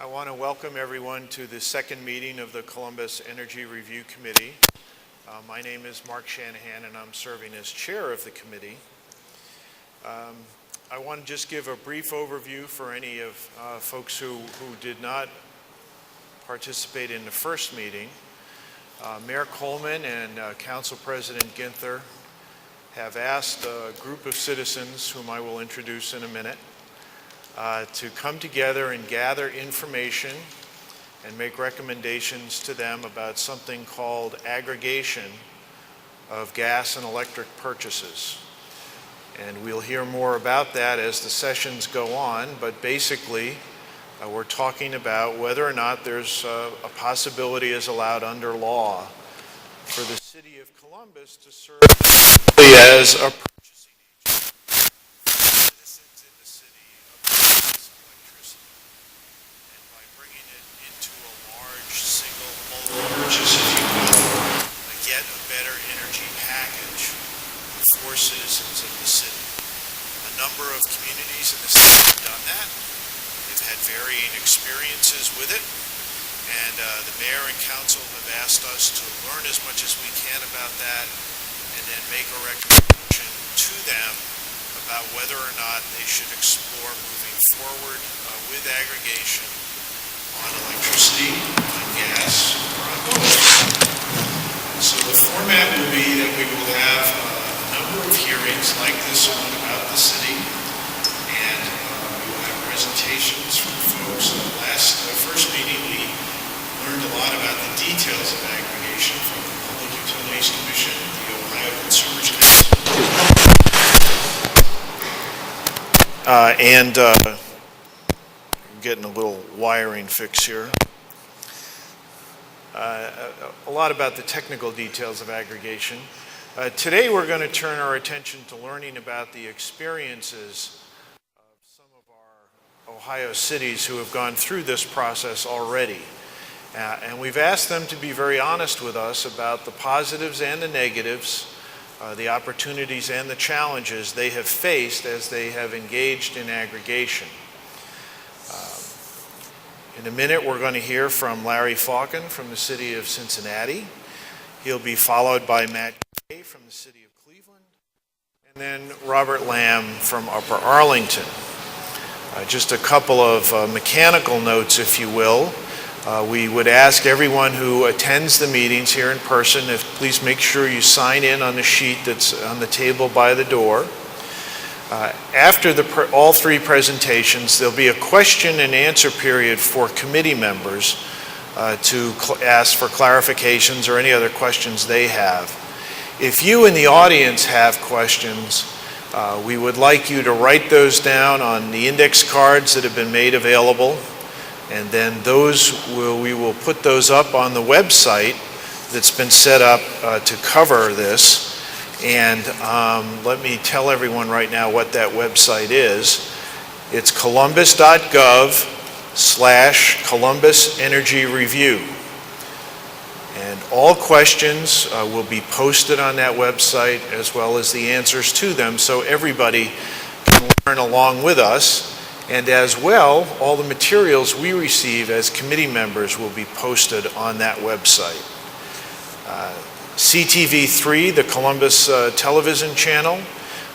I want to welcome everyone to the second meeting of the Columbus Energy Review Committee. My name is Mark Shanahan and I'm serving as chair of the committee. I want to just give a brief overview for any of folks who did not participate in the first meeting. Mayor Coleman and Council President Ginther have asked a group of citizens, whom I will introduce in a minute, to come together and gather information and make recommendations to them about something called aggregation of gas and electric purchases. And we'll hear more about that as the sessions go on, but basically we're talking about whether or not there's a possibility as allowed under law for the city of Columbus to serve as a purchasing agent for citizens in the city of gas and electricity. And by bringing it into a large single bulk purchase, if you will, get a better energy package for citizens of the city. A number of communities in the city have done that. They've had varying experiences with it, and the mayor and council have asked us to learn as much as we can about that and then make a recommendation to them about whether or not they should explore moving forward with aggregation on electricity, on gas, or on both. So the format will be that we will have a number of hearings like this one about the city, and we will have presentations from folks. First meeting we learned a lot about the details of aggregation from the Public Utilities Commission, the Ohio Consumers Council, and getting a little wiring fix here. A lot about the technical details of aggregation. Today we're going to turn our attention to learning about the experiences of some of our Ohio cities who have gone through this process already. And we've asked them to be very honest with us about the positives and the negatives, the opportunities and the challenges they have faced as they have engaged in aggregation. In a minute, we're going to hear from Larry Falcon from the city of Cincinnati. He'll be followed by Matt Kay from the city of Cleveland, and then Robert Lamb from Upper Arlington. Just a couple of mechanical notes, if you will. We would ask everyone who attends the meetings here in person, please make sure you sign in on the sheet that's on the table by the door. After all three presentations, there'll be a question and answer period for committee members to ask for clarifications or any other questions they have. If you in the audience have questions, we would like you to write those down on the index cards that have been made available, and then we will put those up on the website that's been set up to cover this. And let me tell everyone right now what that website is. It's columbus.gov/Columbus Energy Review. And all questions will be posted on that website as well as the answers to them, so everybody can learn along with us. And as well, all the materials we receive as committee members will be posted on that website. CTV3, the Columbus television channel,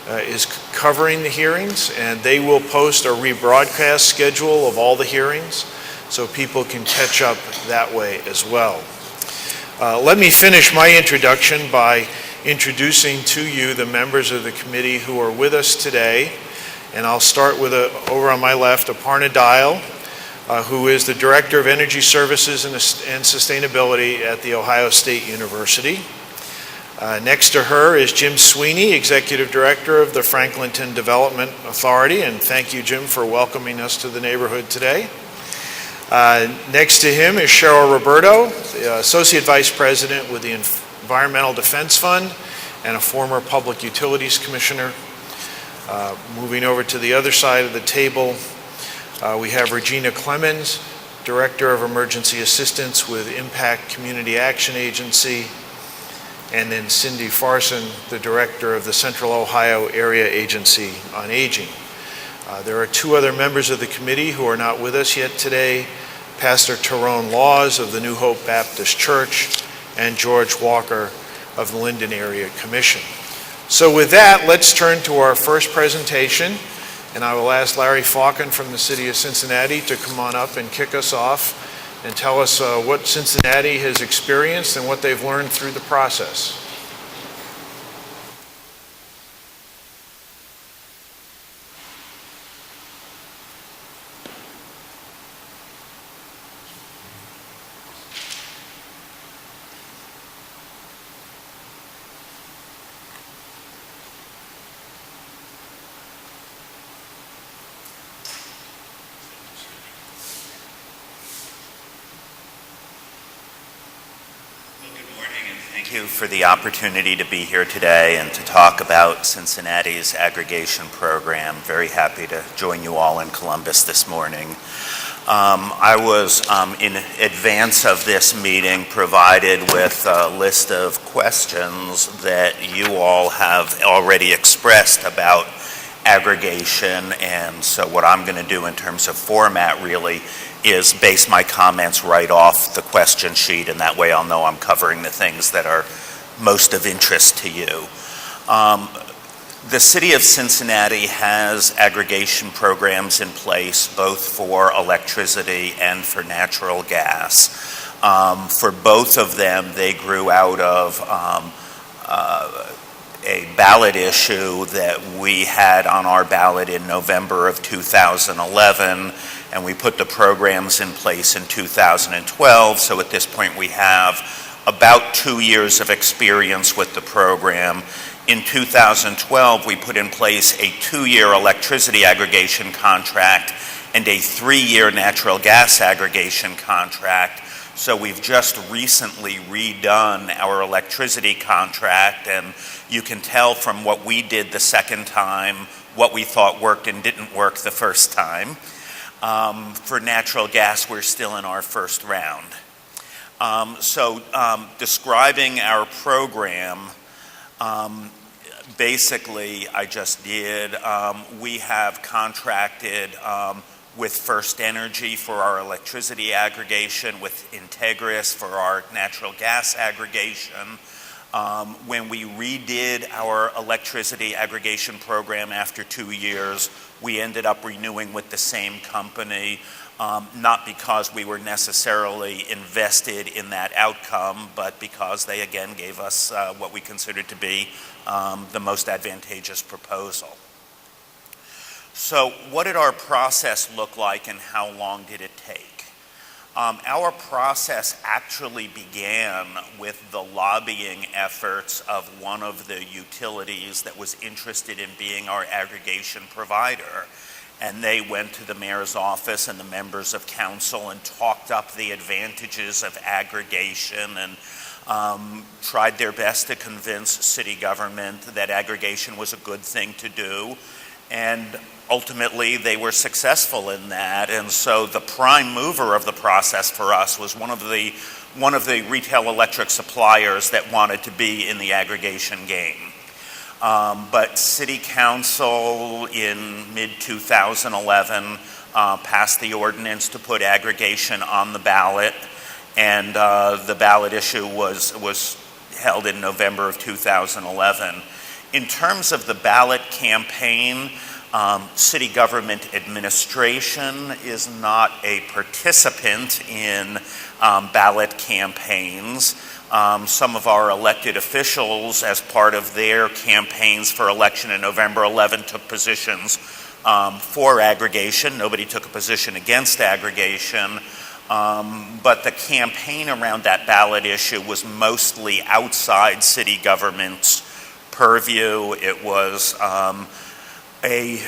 is covering the hearings, and they will post a rebroadcast schedule of all the hearings so people can catch up that way as well. Let me finish my introduction by introducing to you the members of the committee who are with us today. And I'll start with, over on my left, Aparna Dayal, who is the Director of Energy Services and Sustainability at The Ohio State University. Next to her is Jim Sweeney, Executive Director of the Franklinton Development Authority, and thank you, Jim, for welcoming us to the neighborhood today. Next to him is Cheryl Roberto, Associate Vice President with the Environmental Defense Fund and a former Public Utilities Commissioner. Moving over to the other side of the table, we have Regina Clemens, Director of Emergency Assistance with Impact Community Action Agency, and then Cindy Farson, the Director of the Central Ohio Area Agency on Aging. There are two other members of the committee who are not with us yet today. Pastor Tyrone Laws of the New Hope Baptist Church, and George Walker of the Linden Area Commission. So with that, let's turn to our first presentation, and I will ask Larry Falcon from the City of Cincinnati to come on up and kick us off and tell us what Cincinnati has experienced and what they've learned through the process. For the opportunity to be here today and to talk about Cincinnati's aggregation program. Very happy to join you all in Columbus this morning. I was, in advance of this meeting, provided with a list of questions that you all have already expressed about aggregation, and so what I'm going to do in terms of format really is base my comments right off the question sheet, and that way I'll know I'm covering the things that are most of interest to you. The City of Cincinnati has aggregation programs in place both for electricity and for natural gas. For both of them, they grew out of a ballot issue that we had on our ballot in November of 2011, and we put the programs in place in 2012. So at this point we have about 2 years of experience with the program. In 2012, we put in place a 2-year electricity aggregation contract and a 3-year natural gas aggregation contract. So we've just recently redone our electricity contract, and you can tell from what we did the second time what we thought worked and didn't work the first time. For natural gas, we're still in our first round. Describing our program, basically I just did. We have contracted with First Energy for our electricity aggregation, with Integris for our natural gas aggregation. When we redid our electricity aggregation program after 2 years, we ended up renewing with the same company, not because we were necessarily invested in that outcome, but because they again gave us what we considered to be the most advantageous proposal. So what did our process look like and how long did it take? Our process actually began with the lobbying efforts of one of the utilities that was interested in being our aggregation provider. And they went to the mayor's office and the members of council and talked up the advantages of aggregation and tried their best to convince city government that aggregation was a good thing to do. And ultimately, they were successful in that, and so the prime mover of the process for us was one of the retail electric suppliers that wanted to be in the aggregation game. But City Council in mid-2011 passed the ordinance to put aggregation on the ballot, and the ballot issue was held in November of 2011. In terms of the ballot campaign, city government administration is not a participant in ballot campaigns. Some of our elected officials, as part of their campaigns for election in November 11, took positions for aggregation. Nobody took a position against aggregation. But the campaign around that ballot issue was mostly outside city government's purview. It was a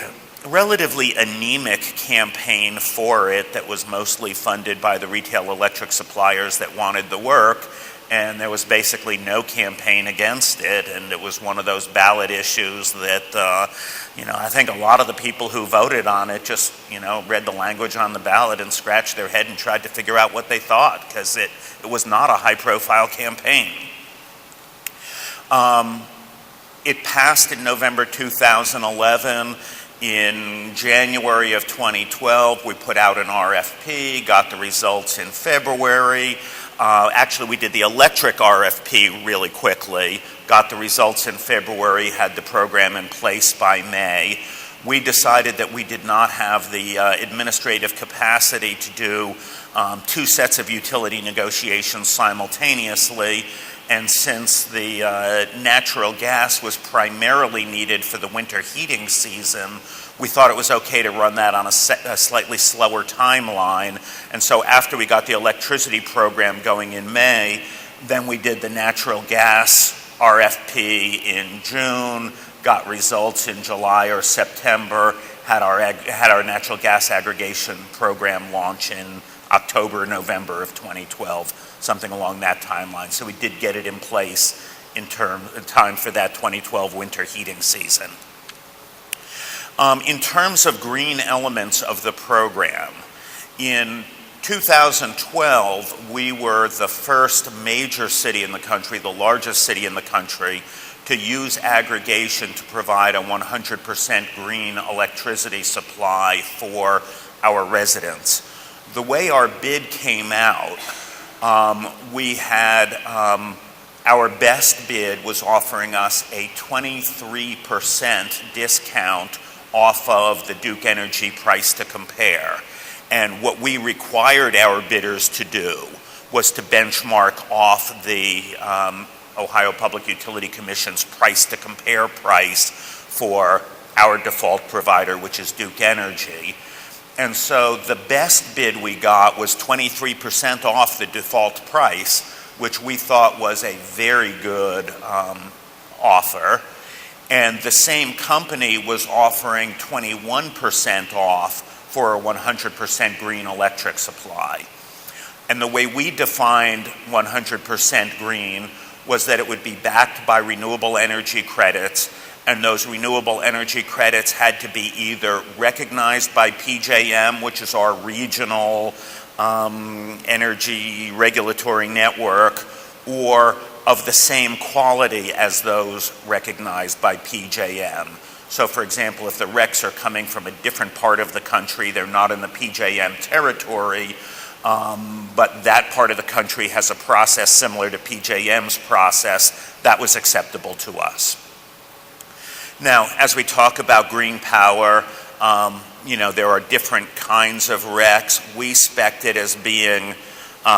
relatively anemic campaign for it that was mostly funded by the retail electric suppliers that wanted the work, and there was basically no campaign against it, and it was one of those ballot issues that, I think a lot of the people who voted on it just, read the language on the ballot and scratched their head and tried to figure out what they thought, because it was not a high-profile campaign. It passed in November 2011. In January of 2012, we put out an RFP, got the results in February. Actually, we did the electric RFP really quickly, got the results in February, had the program in place by May. We decided that we did not have the administrative capacity to do two sets of utility negotiations simultaneously. And since the natural gas was primarily needed for the winter heating season, we thought it was okay to run that on a slightly slower timeline. And so after we got the electricity program going in May, then we did the natural gas RFP in June, got results in July or September, had our natural gas aggregation program launch in October, November of 2012, something along that timeline. So we did get it in place in time for that 2012 winter heating season. In terms of green elements of the program, in 2012, we were the first major city in the country, the largest city in the country, to use aggregation to provide a 100% green electricity supply for our residents. The way our bid came out, we had our best bid was offering us a 23% discount off of the Duke Energy price to compare. And what we required our bidders to do was to benchmark off the Ohio Public Utility Commission's price to compare price for our default provider, which is Duke Energy. And so the best bid we got was 23% off the default price, which we thought was a very good offer. And the same company was offering 21% off for a 100% green electric supply. And the way we defined 100% green was that it would be backed by renewable energy credits, and those renewable energy credits had to be either recognized by PJM, which is our regional energy regulatory network, or of the same quality as those recognized by PJM. So for example, if the RECs are coming from a different part of the country, they're not in the PJM territory, but that part of the country has a process similar to PJM's process, that was acceptable to us. Now, as we talk about green power, there are different kinds of RECs. We spec'd it as being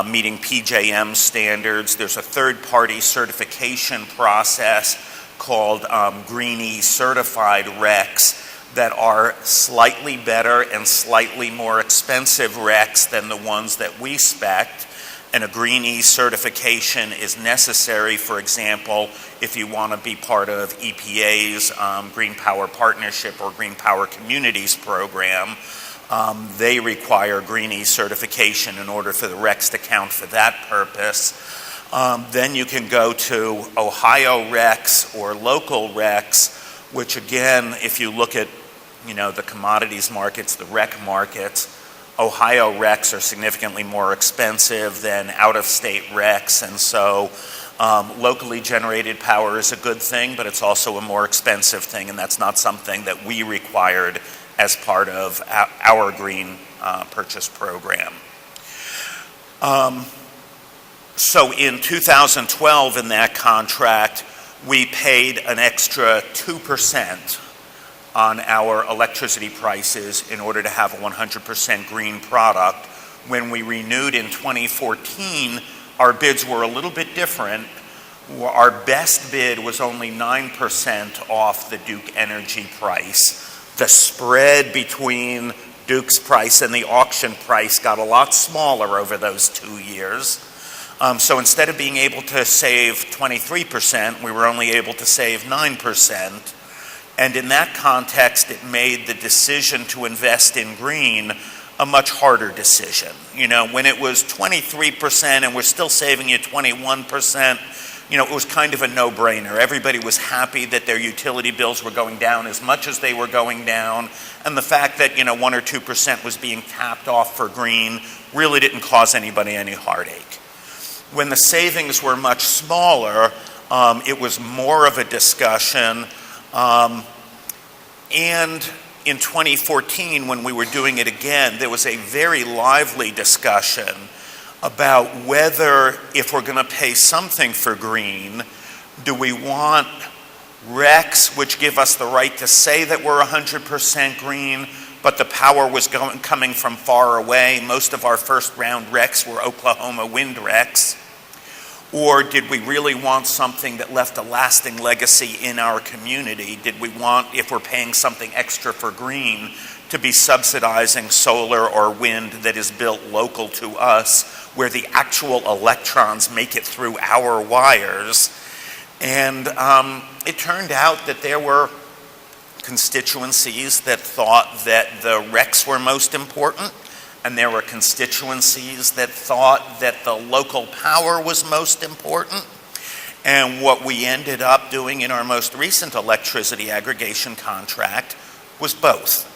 meeting PJM standards. There's a third-party certification process called Green-E certified RECs that are slightly better and slightly more expensive RECs than the ones that we spec'd. And a Green-E certification is necessary, for example, if you want to be part of EPA's Green Power Partnership or Green Power Communities program. They require Green-E certification in order for the RECs to count for that purpose. Then you can go to Ohio RECs or local RECs, which again, if you look at the commodities markets, the REC markets, Ohio RECs are significantly more expensive than out-of-state RECs, and so locally generated power is a good thing, but it's also a more expensive thing, and that's not something that we required as part of our green purchase program. So in 2012, in that contract, we paid an extra 2% on our electricity prices in order to have a 100% green product. When we renewed in 2014, our bids were a little bit different. Our best bid was only 9% off the Duke Energy price. The spread between Duke's price and the auction price got a lot smaller over those 2 years. So instead of being able to save 23%, we were only able to save 9%. And in that context, it made the decision to invest in green a much harder decision. When it was 23% and we're still saving you 21%, it was kind of a no-brainer. Everybody was happy that their utility bills were going down as much as they were going down, and the fact that 1 or 2% was being tapped off for green really didn't cause anybody any heartache. When the savings were much smaller, it was more of a discussion, and in 2014, when we were doing it again, there was a very lively discussion about whether, if we're going to pay something for green, do we want RECs, which give us the right to say that we're 100% green, but the power was coming from far away. Most of our first round RECs were Oklahoma wind RECs. Or did we really want something that left a lasting legacy in our community? Did we want, if we're paying something extra for green, to be subsidizing solar or wind that is built local to us, where the actual electrons make it through our wires? And it turned out that there were constituencies that thought that the RECs were most important, and there were constituencies that thought that the local power was most important. And what we ended up doing in our most recent electricity aggregation contract was both.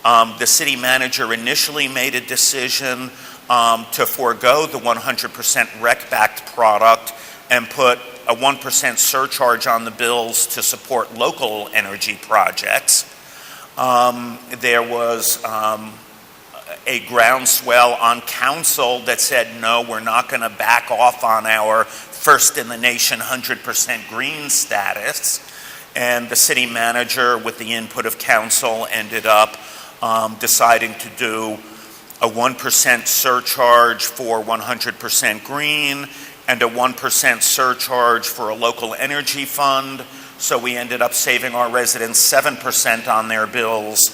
The city manager initially made a decision to forego the 100% REC-backed product and put a 1% surcharge on the bills to support local energy projects. There was a groundswell on council that said, no, we're not going to back off on our first in the nation 100% green status. And the city manager, with the input of council, ended up deciding to do a 1% surcharge for 100% green and a 1% surcharge for a local energy fund. So we ended up saving our residents 7% on their bills,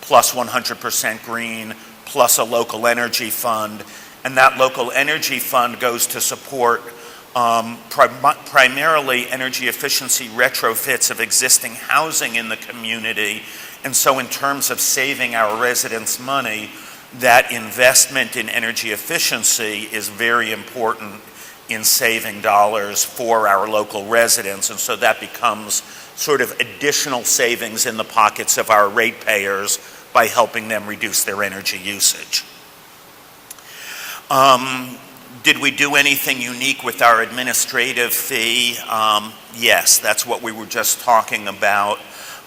plus 100% green, plus a local energy fund. And that local energy fund goes to support primarily energy efficiency retrofits of existing housing in the community. And so in terms of saving our residents money, that investment in energy efficiency is very important in saving dollars for our local residents. And so that becomes sort of additional savings in the pockets of our ratepayers by helping them reduce their energy usage. Did we do anything unique with our administrative fee? Yes, that's what we were just talking about.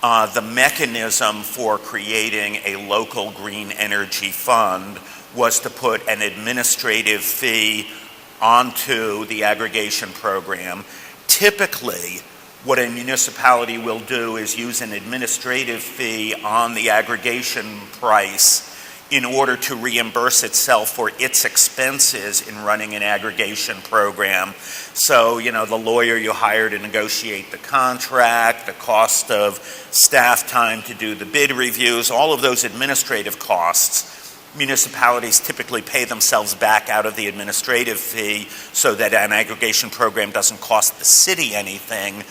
The mechanism for creating a local green energy fund was to put an administrative fee onto the aggregation program. Typically, what a municipality will do is use an administrative fee on the aggregation price in order to reimburse itself for its expenses in running an aggregation program. So, you know, the lawyer you hire to negotiate the contract, the cost of staff time to do the bid reviews, all of those administrative costs, municipalities typically pay themselves back out of the administrative fee so that an aggregation program doesn't cost the city anything.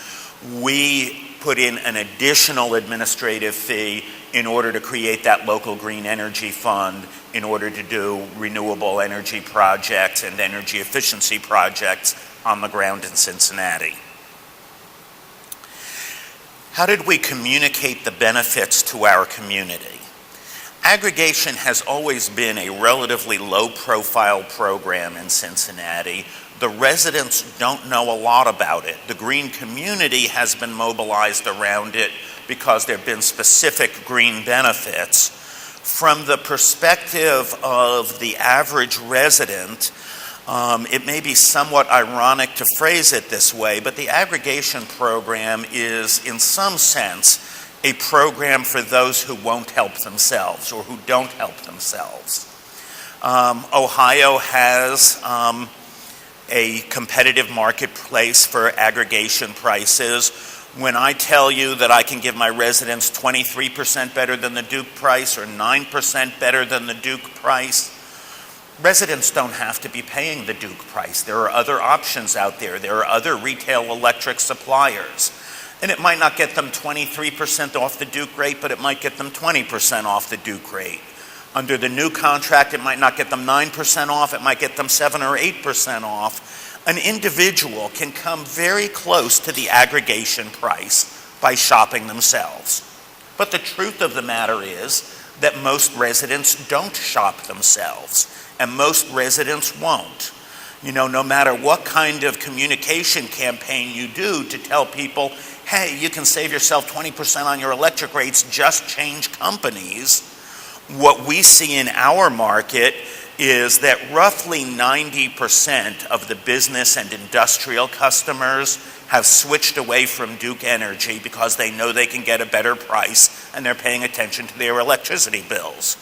We put in an additional administrative fee in order to create that local green energy fund in order to do renewable energy projects and energy efficiency projects on the ground in Cincinnati. How did we communicate the benefits to our community? Aggregation has always been a relatively low-profile program in Cincinnati. The residents don't know a lot about it. The green community has been mobilized around it because there have been specific green benefits. From the perspective of the average resident, it may be somewhat ironic to phrase it this way, but the aggregation program is, in some sense, a program for those who won't help themselves or who don't help themselves. Ohio has a competitive marketplace for aggregation prices. When I tell you that I can give my residents 23% better than the Duke price or 9% better than the Duke price, residents don't have to be paying the Duke price. There are other options out there. There are other retail electric suppliers. And it might not get them 23% off the Duke rate, but it might get them 20% off the Duke rate. Under the new contract, it might not get them 9% off, it might get them 7 or 8% off. An individual can come very close to the aggregation price by shopping themselves. But the truth of the matter is that most residents don't shop themselves, and most residents won't. You know, no matter what kind of communication campaign you do to tell people, hey, you can save yourself 20% on your electric rates, just change companies. What we see in our market is that roughly 90% of the business and industrial customers have switched away from Duke Energy because they know they can get a better price and they're paying attention to their electricity bills.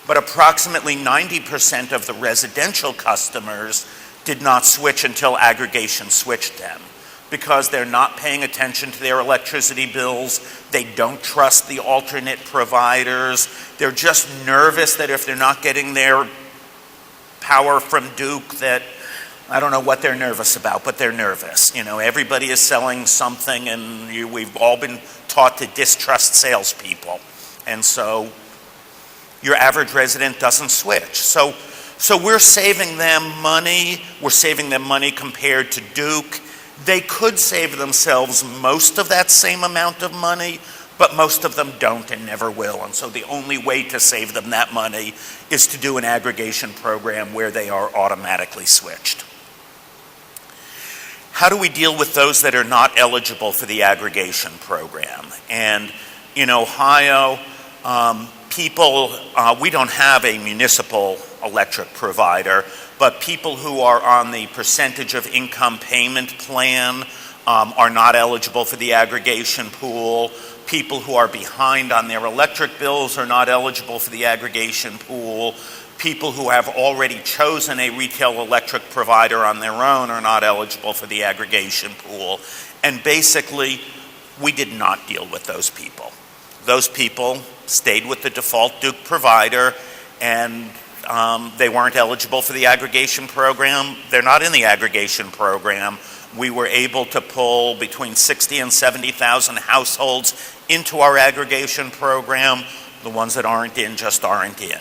But approximately 90% of the residential customers did not switch until aggregation switched them, because they're not paying attention to their electricity bills. They don't trust the alternate providers. They're just nervous that if they're not getting their power from Duke, that I don't know what they're nervous about, but they're nervous. You know, everybody is selling something, and we've all been taught to distrust salespeople. And so your average resident doesn't switch. So we're saving them money. We're saving them money compared to Duke. They could save themselves most of that same amount of money, but most of them don't and never will. And so the only way to save them that money is to do an aggregation program where they are automatically switched. How do we deal with those that are not eligible for the aggregation program? And in Ohio, we don't have a municipal electric provider, but people who are on the percentage of income payment plan are not eligible for the aggregation pool. People who are behind on their electric bills are not eligible for the aggregation pool. People who have already chosen a retail electric provider on their own are not eligible for the aggregation pool. And basically, we did not deal with those people. Those people stayed with the default Duke provider, and they weren't eligible for the aggregation program. They're not in the aggregation program. We were able to pull between 60 and 70,000 households into our aggregation program. The ones that aren't in just aren't in.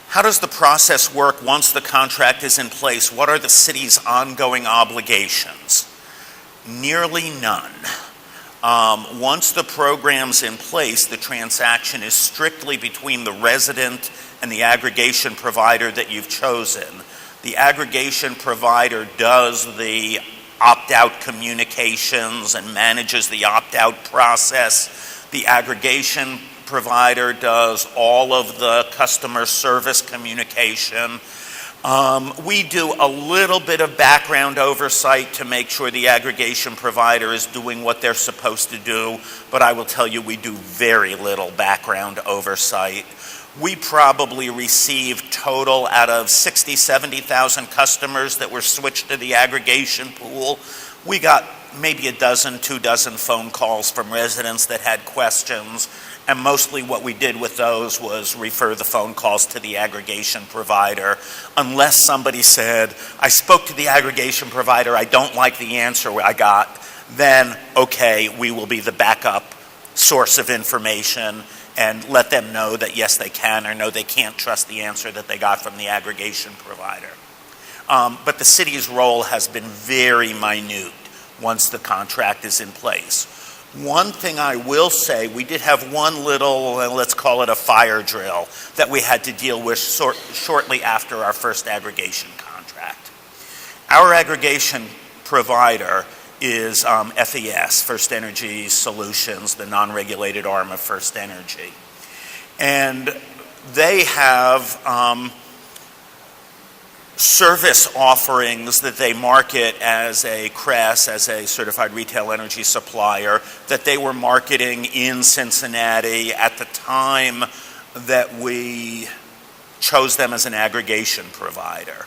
How does the process work once the contract is in place? What are the city's ongoing obligations? Nearly none. Once the program's in place, the transaction is strictly between the resident and the aggregation provider that you've chosen. The aggregation provider does the opt-out communications and manages the opt-out process. The aggregation provider does all of the customer service communication. We do a little bit of background oversight to make sure the aggregation provider is doing what they're supposed to do, but I will tell you we do very little background oversight. We probably received total out of 60, 70,000 customers that were switched to the aggregation pool. We got maybe a dozen, 24 phone calls from residents that had questions, and mostly what we did with those was refer the phone calls to the aggregation provider. Unless somebody said, I spoke to the aggregation provider, I don't like the answer I got, then okay, we will be the backup source of information and let them know that yes, they can, or no, they can't trust the answer that they got from the aggregation provider. But the city's role has been very minute once the contract is in place. One thing I will say, we did have one little, let's call it a fire drill, that we had to deal with shortly after our first aggregation contract. Our aggregation provider is FES, First Energy Solutions, the non-regulated arm of First Energy. And they have service offerings that they market as a CRES, as a certified retail energy supplier, that they were marketing in Cincinnati at the time that we chose them as an aggregation provider.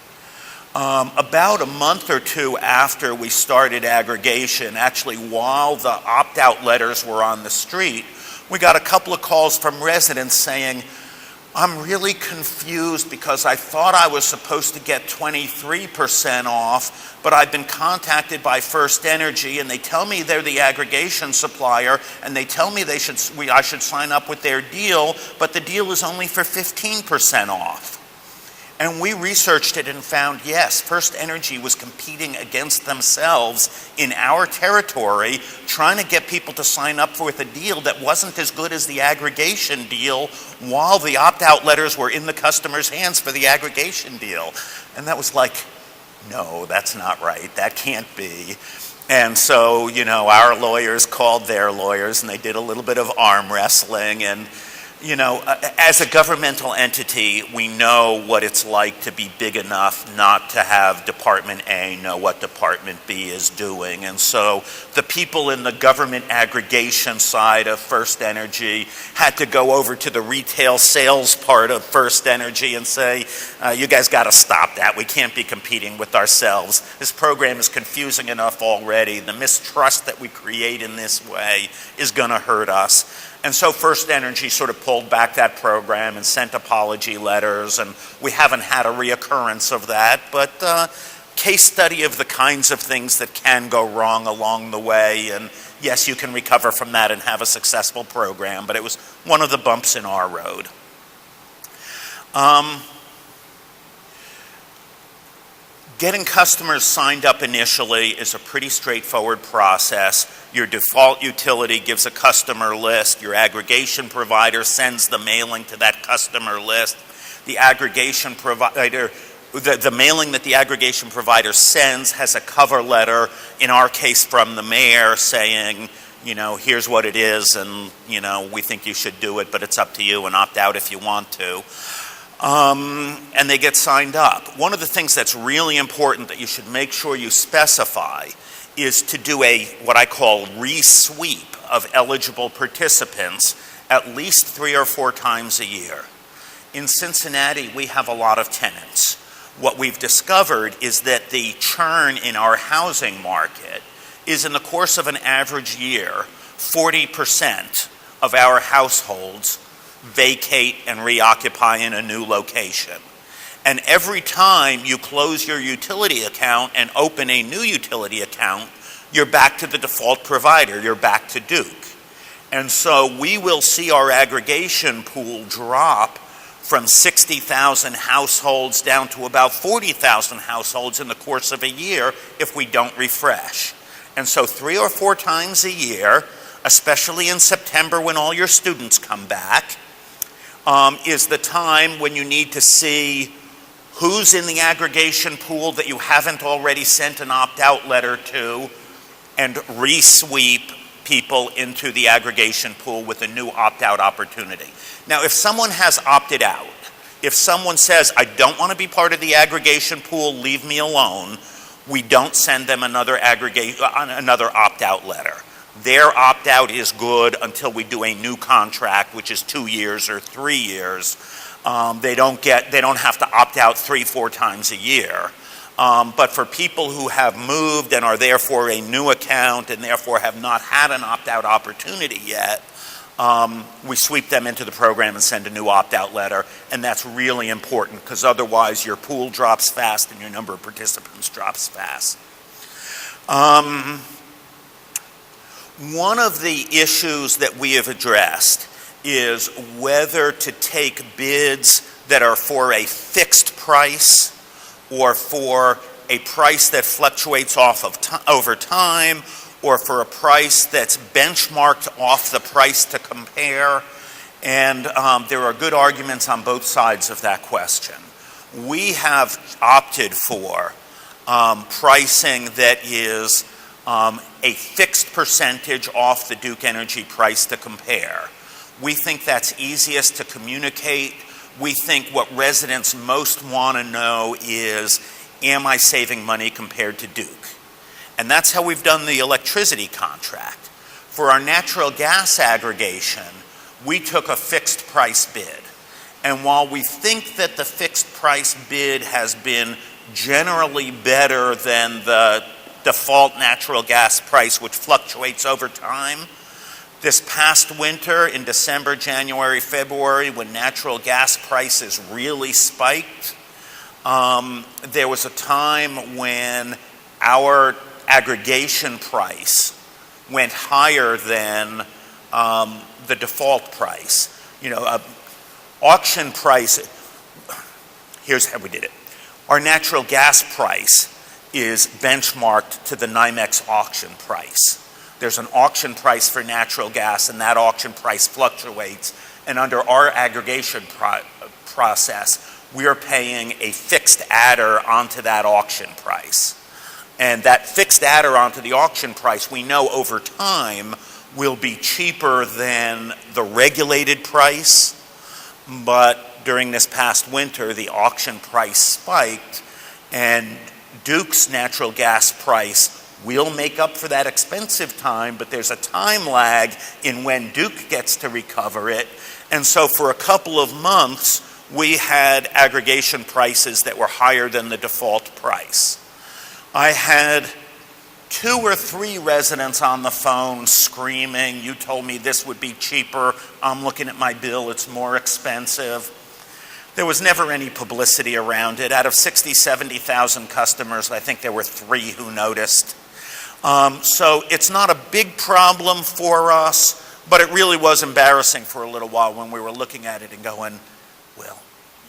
About a month or two after we started aggregation, actually while the opt-out letters were on the street, we got a couple of calls from residents saying, I'm really confused because I thought I was supposed to get 23% off, but I've been contacted by First Energy and they tell me they're the aggregation supplier and they tell me I should sign up with their deal, but the deal is only for 15% off. And we researched it and found, yes, First Energy was competing against themselves in our territory, trying to get people to sign up with a deal that wasn't as good as the aggregation deal while the opt-out letters were in the customer's hands for the aggregation deal. And that was like, no, that's not right. That can't be. And so, you know, our lawyers called their lawyers and they did a little bit of arm wrestling. And, you know, as a governmental entity, we know what it's like to be big enough not to have Department A know what Department B is doing. And so the people in the government aggregation side of First Energy had to go over to the retail sales part of First Energy and say, you guys got to stop that. We can't be competing with ourselves. This program is confusing enough already. The mistrust that we create in this way is going to hurt us. And so First Energy sort of pulled back that program and sent apology letters, and we haven't had a reoccurrence of that, but case study of the kinds of things that can go wrong along the way. And yes, you can recover from that and have a successful program, but it was one of the bumps in our road. Getting customers signed up initially is a pretty straightforward process. Your default utility gives a customer list. Your aggregation provider sends the mailing to that customer list. The aggregation provider, the mailing that the aggregation provider sends has a cover letter, in our case from the mayor, saying, you know, here's what it is, and, you know, we think you should do it, but it's up to you, and opt out if you want to. And they get signed up. One of the things that's really important that you should make sure you specify is to do what I call re-sweep of eligible participants at least 3 or 4 times a year. In Cincinnati, we have a lot of tenants. What we've discovered is that the churn in our housing market is, in the course of an average year, 40% of our households vacate and reoccupy in a new location. And every time you close your utility account and open a new utility account, you're back to the default provider, you're back to Duke. And so we will see our aggregation pool drop from 60,000 households down to about 40,000 households in the course of a year if we don't refresh. And so 3 or 4 times a year, especially in September when all your students come back, is the time when you need to see who's in the aggregation pool that you haven't already sent an opt-out letter to, and re-sweep people into the aggregation pool with a new opt-out opportunity. Now, if someone has opted out, if someone says, I don't want to be part of the aggregation pool, leave me alone, we don't send them another opt-out letter. Their opt-out is good until we do a new contract, which is 2 years or 3 years. They don't have to opt out 3-4 times a year. But for people who have moved and are therefore a new account and therefore have not had an opt-out opportunity yet, we sweep them into the program and send a new opt-out letter. And that's really important because otherwise your pool drops fast and your number of participants drops fast. One of the issues that we have addressed is whether to take bids that are for a fixed price or for a price that fluctuates over time, or for a price that's benchmarked off the price to compare. And there are good arguments on both sides of that question. We have opted for pricing that is a fixed percentage off the Duke Energy price to compare. We think that's easiest to communicate. We think what residents most want to know is, am I saving money compared to Duke? And that's how we've done the electricity contract. For our natural gas aggregation, we took a fixed price bid. And while we think that the fixed price bid has been generally better than the default natural gas price, which fluctuates over time, this past winter in December, January, February, when natural gas prices really spiked, there was a time when our aggregation price went higher than the default price. You know, auction price, here's how we did it. Our natural gas price is benchmarked to the NYMEX auction price. There's an auction price for natural gas, and that auction price fluctuates. And under our aggregation process, we are paying a fixed adder onto that auction price. And that fixed adder onto the auction price, we know over time will be cheaper than the regulated price. But during this past winter, the auction price spiked, and Duke's natural gas price will make up for that expensive time, but there's a time lag in when Duke gets to recover it. And so for a couple of months, we had aggregation prices that were higher than the default price. I had 2 or 3 residents on the phone screaming, "You told me this would be cheaper. I'm looking at my bill, it's more expensive." There was never any publicity around it. Out of 60, 70,000 customers, I think there were 3 who noticed. So it's not a big problem for us, but it really was embarrassing for a little while when we were looking at it and going, well,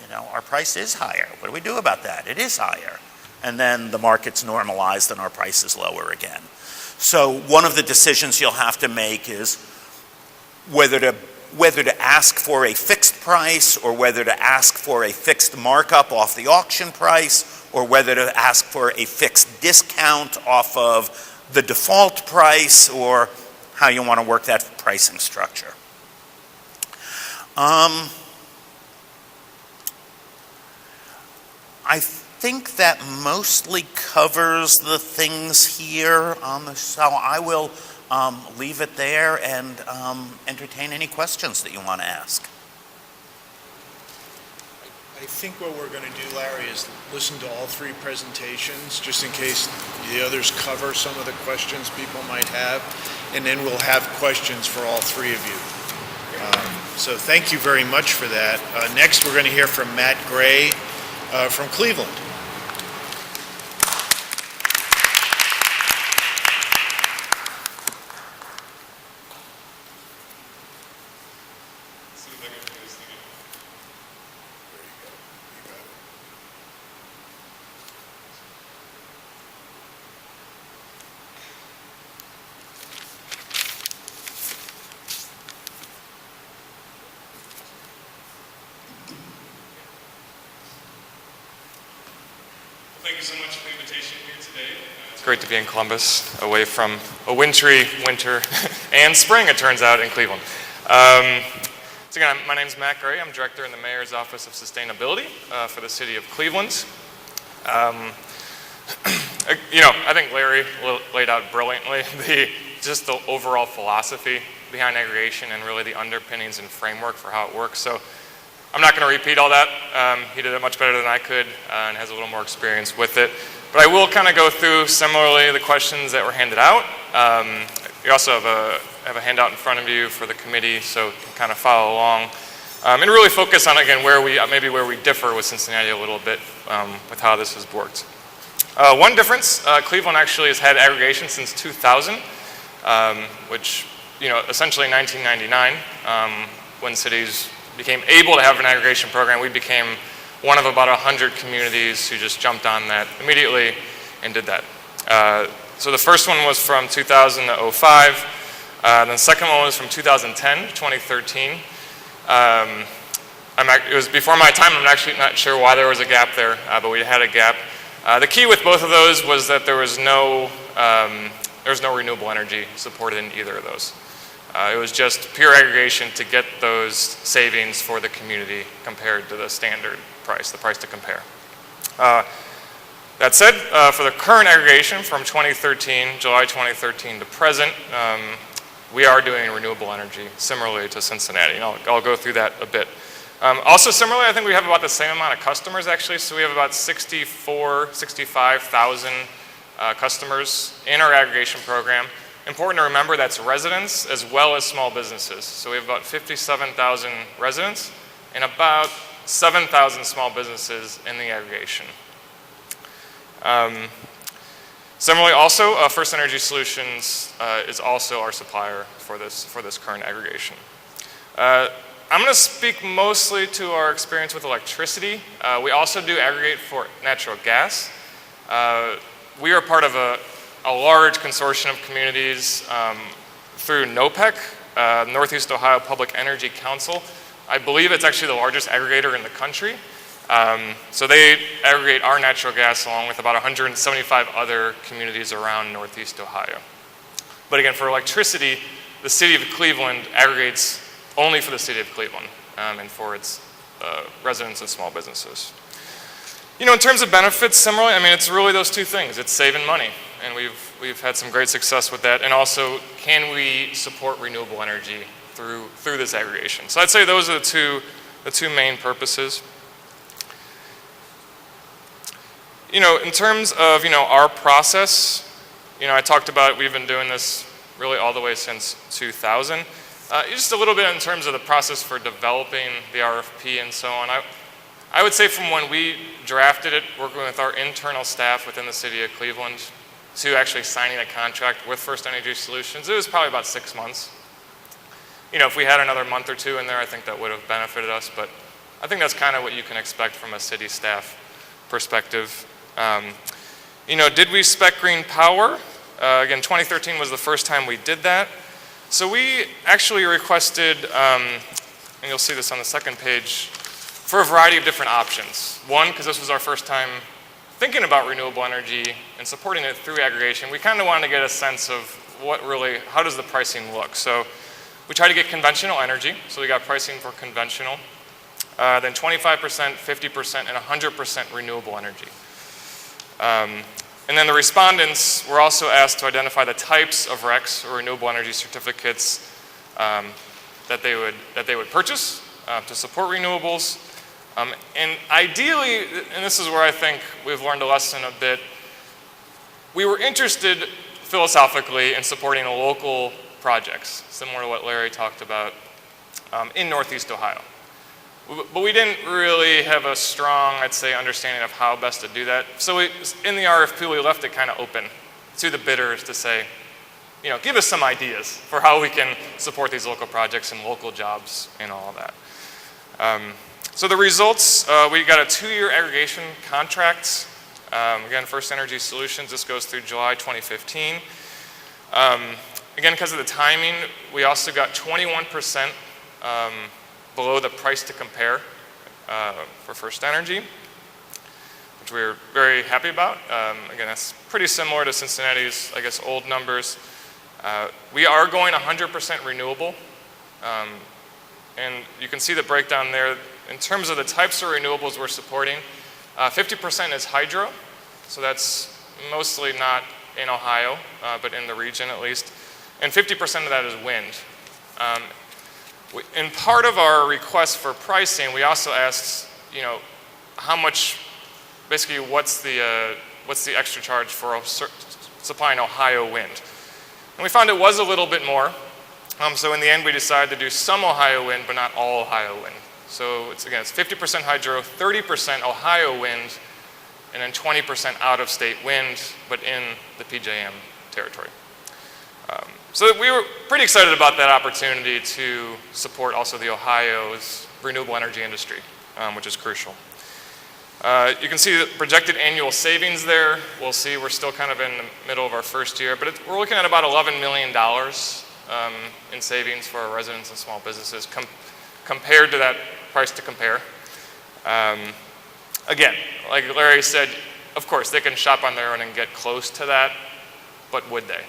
you know, our price is higher. What do we do about that? It is higher. And then the market's normalized and our price is lower again. So one of the decisions you'll have to make is whether to ask for a fixed price, or whether to ask for a fixed markup off the auction price, or whether to ask for a fixed discount off of the default price, or how you want to work that pricing structure. I think that mostly covers the things here on the, so I will leave it there and entertain any questions that you want to ask. I think what we're going to do, Larry, is listen to all 3 presentations, just in case the others cover some of the questions people might have, and then we'll have questions for all 3 of you. So thank you very much for that. Next, we're going to hear from Matt Gray from Cleveland. Thank you so much for the invitation here today. It's great to be in Columbus, away from a wintry winter and spring, it turns out, in Cleveland. So again, my name is Matt Gray. I'm director in the Mayor's Office of Sustainability for the city of Cleveland. You know, I think Larry laid out brilliantly just the overall philosophy behind aggregation and really the underpinnings and framework for how it works. So I'm not going to repeat all that. He did it much better than I could and has a little more experience with it. But I will kind of go through similarly the questions that were handed out. You also have a handout in front of you for the committee, so you can kind of follow along. And really focus on, again, where we differ with Cincinnati a little bit with how this has worked. One difference, Cleveland actually has had aggregation since 2000, which, you know, essentially in 1999, when cities became able to have an aggregation program, we became one of about 100 communities who just jumped on that immediately and did that. So the first one was from 2000 to 2005. Then the second one was from 2010 to 2013. It was before my time. I'm actually not sure why there was a gap there, but we had a gap. The key with both of those was that there was no renewable energy supported in either of those. It was just pure aggregation to get those savings for the community compared to the standard price, the price to compare. That said, for the current aggregation from 2013, July 2013 to present, we are doing renewable energy similarly to Cincinnati, and I'll go through that a bit. Also similarly, I think we have about the same amount of customers actually, so we have about 65,000 customers in our aggregation program. Important to remember that's residents as well as small businesses. So we have about 57,000 residents and about 7,000 small businesses in the aggregation. Similarly also, First Energy Solutions is also our supplier for this current aggregation. I'm going to speak mostly to our experience with electricity. We also do aggregate for natural gas. We are part of a large consortium of communities through NOPEC, Northeast Ohio Public Energy Council. I believe it's actually the largest aggregator in the country. So they aggregate our natural gas along with about 175 other communities around Northeast Ohio. But again, for electricity, the city of Cleveland aggregates only for the city of Cleveland and for its residents and small businesses. In terms of benefits, similarly, it's really those two things. It's saving money, and we've had some great success with that. And also, can we support renewable energy through this aggregation? So I'd say those are the two main purposes. In terms of, our process, I talked about we've been doing this really all the way since 2000. Just a little bit in terms of the process for developing the RFP and so on. I would say from when we drafted it, working with our internal staff within the city of Cleveland, to actually signing a contract with First Energy Solutions, it was probably about 6 months. If we had another month or two in there, I think that would have benefited us, but I think that's kind of what you can expect from a city staff perspective. Did we spec green power? Again, 2013 was the first time we did that. So we actually requested, and you'll see this on the second page, for a variety of different options. One, because this was our first time thinking about renewable energy and supporting it through aggregation, we kind of wanted to get a sense of how does the pricing look? So we tried to get conventional energy, so we got pricing for conventional, then 25%, 50%, and 100% renewable energy. And then the respondents were also asked to identify the types of RECs, or renewable energy certificates, that they would purchase to support renewables. And ideally, and this is where I think we've learned a lesson a bit, we were interested philosophically in supporting local projects, similar to what Larry talked about, in Northeast Ohio. But we didn't really have a strong, I'd say, understanding of how best to do that. So in the RFP, we left it kind of open to the bidders to say, give us some ideas for how we can support these local projects and local jobs and all of that. So the results, we got a 2-year aggregation contract. Again, First Energy Solutions, this goes through July 2015. Again, because of the timing, we also got 21% below the price to compare for First Energy, which we were very happy about. Again, that's pretty similar to Cincinnati's, I guess, old numbers. We are going 100% renewable, and you can see the breakdown there. In terms of the types of renewables we're supporting, 50% is hydro, so that's mostly not in Ohio, but in the region at least, and 50% of that is wind. In part of our request for pricing, we also asked, how much, basically, what's the extra charge for supplying Ohio wind? And we found it was a little bit more. So in the end, we decided to do some Ohio wind, but not all Ohio wind. So it's 50% hydro, 30% Ohio wind, and then 20% out-of-state wind, but in the PJM territory. So we were pretty excited about that opportunity to support also the Ohio's renewable energy industry, which is crucial. You can see the projected annual savings there. We'll see we're still kind of in the middle of our first year, but we're looking at about $11 million in savings for our residents and small businesses compared to that price to compare. Again, like Larry said, of course, they can shop on their own and get close to that, but would they?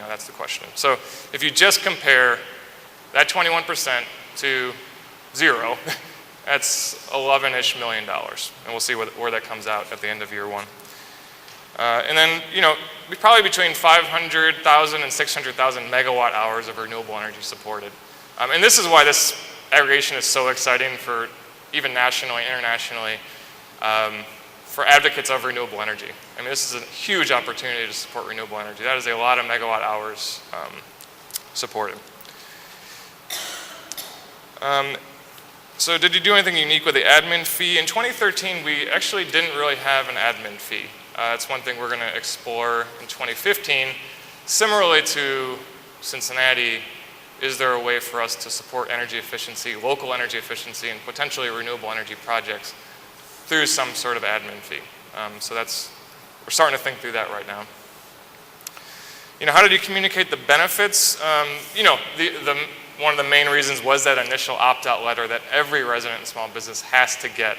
That's the question. So if you just compare that 21% to 0, that's $11-ish million. And we'll see where that comes out at the end of year 1. And then, probably between 500,000 and 600,000 megawatt hours of renewable energy supported. And this is why this aggregation is so exciting for even nationally, internationally, for advocates of renewable energy. This is a huge opportunity to support renewable energy. That is a lot of megawatt hours supported. So did you do anything unique with the admin fee? In 2013, we actually didn't really have an admin fee. That's one thing we're going to explore in 2015. Similarly to Cincinnati, is there a way for us to support energy efficiency, local energy efficiency, and potentially renewable energy projects through some sort of admin fee? So we're starting to think through that right now. How did you communicate the benefits? One of the main reasons was that initial opt-out letter that every resident and small business has to get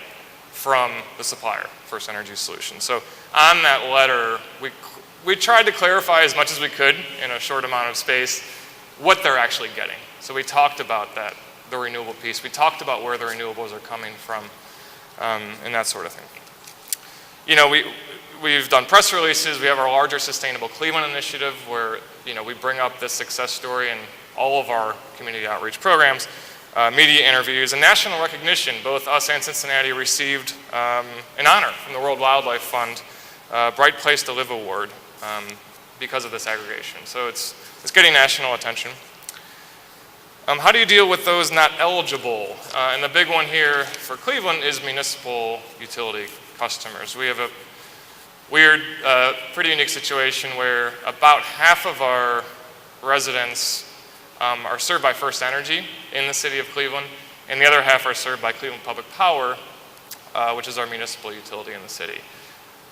from the supplier, First Energy Solutions. So on that letter, we tried to clarify as much as we could in a short amount of space what they're actually getting. So we talked about that, the renewable piece. We talked about where the renewables are coming from, and that sort of thing. You know, we've done press releases. We have our larger Sustainable Cleveland initiative where, you know, we bring up this success story in all of our community outreach programs, media interviews, and national recognition. Both us and Cincinnati received an honor from the World Wildlife Fund, Bright Place to Live Award, because of this aggregation. So it's getting national attention. How do you deal with those not eligible? And the big one here for Cleveland is municipal utility customers. We have a weird, pretty unique situation where about half of our residents are served by First Energy in the city of Cleveland, and the other half are served by Cleveland Public Power, which is our municipal utility in the city.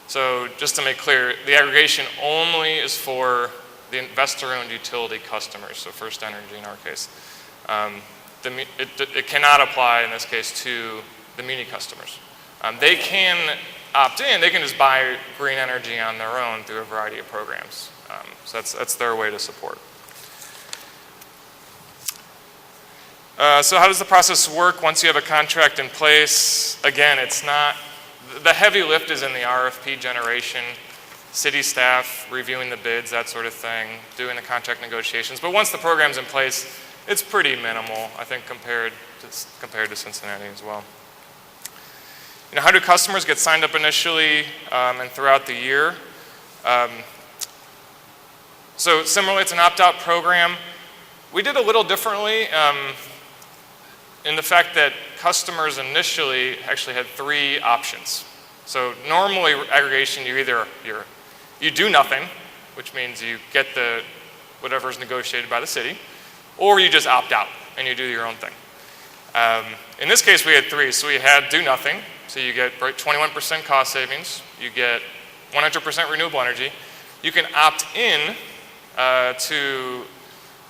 So just to make clear, the aggregation only is for the investor-owned utility customers, so First Energy in our case. It cannot apply in this case to the muni customers. They can opt in, they can just buy green energy on their own through a variety of programs. So that's their way to support. So how does the process work once you have a contract in place? Again, it's not, the heavy lift is in the RFP generation, city staff reviewing the bids, that sort of thing, doing the contract negotiations. But once the program's in place, it's pretty minimal, I think, compared to Cincinnati as well. You know, how do customers get signed up initially and throughout the year? So similarly, it's an opt-out program. We did a little differently in the fact that customers initially actually had 3 options. So normally aggregation, you do nothing, which means you get whatever's negotiated by the city, or you just opt out and you do your own thing. In this case, we had 3. So we had do nothing. So you get 21% cost savings. You get 100% renewable energy. You can opt in to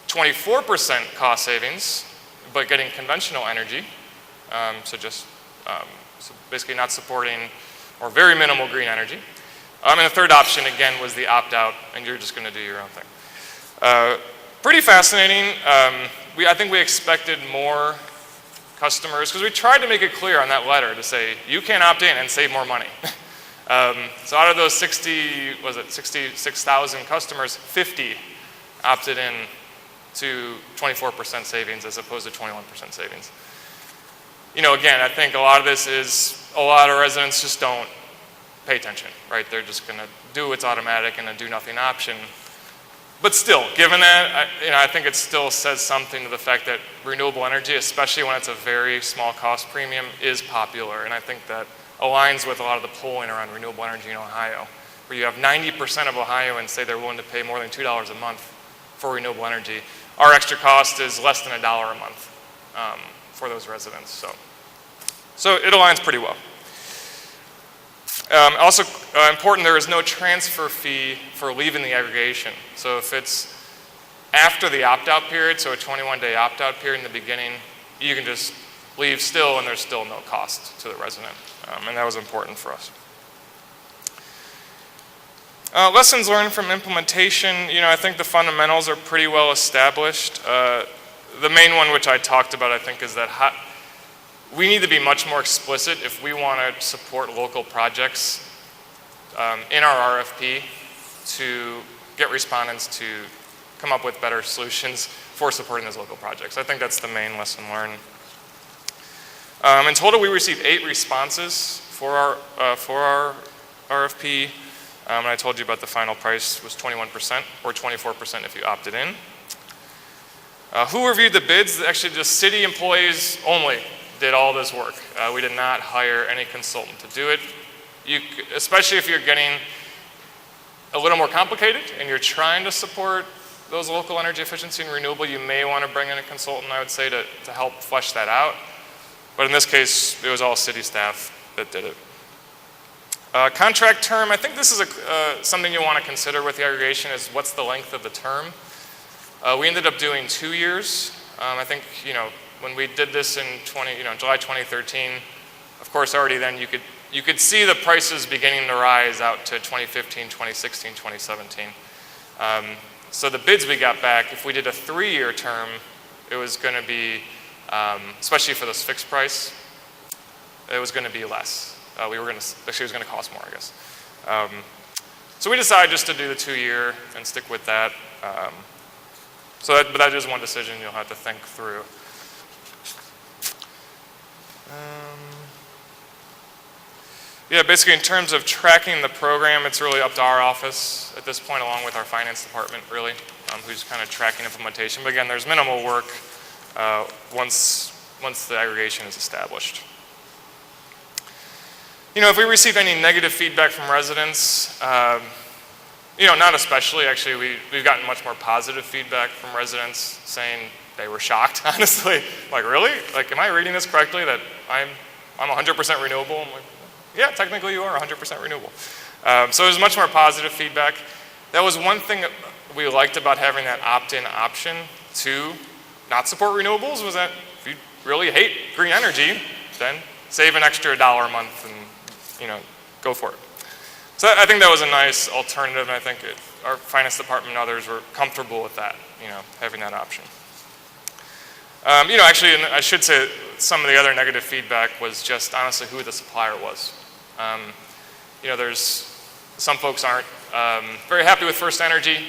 24% cost savings, but getting conventional energy. So basically not supporting or very minimal green energy. And the third option, again, was the opt-out, and you're just going to do your own thing. Pretty fascinating. I think we expected more customers, because we tried to make it clear on that letter to say, you can opt in and save more money. So out of those 66,000 customers, 50 opted in to 24% savings as opposed to 21% savings. You know, again, I think a lot of this is, a lot of residents just don't pay attention, right? They're just going to do what's automatic and a do nothing option. But still, given that, I think it still says something to the fact that renewable energy, especially when it's a very small cost premium, is popular. And I think that aligns with a lot of the polling around renewable energy in Ohio, where you have 90% of Ohioans say they're willing to pay more than $2 a month for renewable energy. Our extra cost is less than $1 a month for those residents. So it aligns pretty well. Also important, there is no transfer fee for leaving the aggregation. So if it's after the opt-out period, so a 21-day opt-out period in the beginning, you can just leave still and there's still no cost to the resident. And that was important for us. Lessons learned from implementation, I think the fundamentals are pretty well established. The main one which I talked about, I think, is that we need to be much more explicit if we want to support local projects in our RFP to get respondents to come up with better solutions for supporting those local projects. I think that's the main lesson learned. In total, we received 8 responses for our RFP. And I told you about the final price was 21% or 24% if you opted in. Who reviewed the bids? Actually, just city employees only did all this work. We did not hire any consultant to do it. Especially if you're getting a little more complicated and you're trying to support those local energy efficiency and renewable, you may want to bring in a consultant, I would say, to help flesh that out. But in this case, it was all city staff that did it. Contract term, I think this is something you want to consider with the aggregation is what's the length of the term. We ended up doing 2 years. I think, when we did this in July 2013, of course, already then you could see the prices beginning to rise out to 2015, 2016, 2017. So the bids we got back, if we did a 3-year term, it was going to be, especially for this fixed price, it was going to be less. Actually, it was going to cost more, I guess. So we decided just to do the 2-year and stick with that. But that is one decision you'll have to think through. Yeah, basically in terms of tracking the program, it's really up to our office at this point, along with our finance department, really, who's kind of tracking implementation. But again, there's minimal work once the aggregation is established. You know, if we receive any negative feedback from residents, not especially. Actually, we've gotten much more positive feedback from residents saying they were shocked, honestly. Like, really? Like, am I reading this correctly that I'm 100% renewable? I'm like, yeah, technically you are 100% renewable. So it was much more positive feedback. That was one thing that we liked about having that opt-in option to not support renewables, was that if you really hate green energy, then save an extra $1 a month and, go for it. So I think that was a nice alternative, and I think our finance department and others were comfortable with that, having that option. Actually, and I should say some of the other negative feedback was just honestly who the supplier was. There's some folks aren't very happy with First Energy.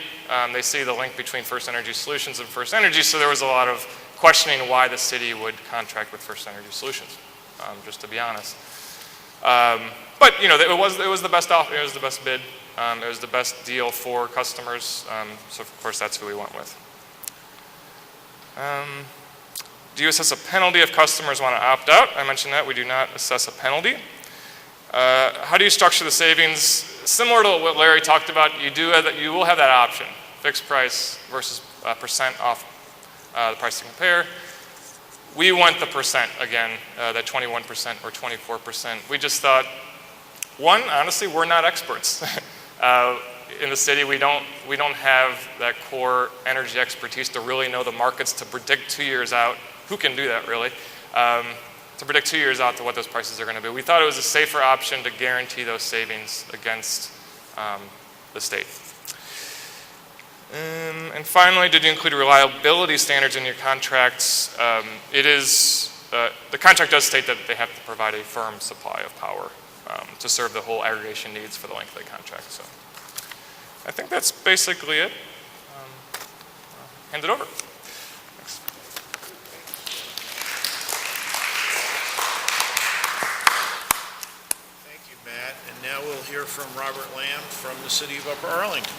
They see the link between First Energy Solutions and First Energy, so there was a lot of questioning why the city would contract with First Energy Solutions, just to be honest. But it was the best offer. It was the best bid. It was the best deal for customers. So of course that's who we went with. Do you assess a penalty if customers want to opt out? I mentioned that we do not assess a penalty. How do you structure the savings? Similar to what Larry talked about, you will have that option: fixed price versus percent off the price to compare. We went the percent again, that 21% or 24%. We just thought, one, honestly, we're not experts. In the city, we don't have that core energy expertise to really know the markets to predict 2 years out. Who can do that, really? To predict 2 years out to what those prices are going to be. We thought it was a safer option to guarantee those savings against the state. And finally, did you include reliability standards in your contracts? The contract does state that they have to provide a firm supply of power to serve the whole aggregation needs for the length of the contract. So I think that's basically it. I'll hand it over. Thanks. Thank you, Matt. And now we'll hear from Robert Lamb from the City of Upper Arlington.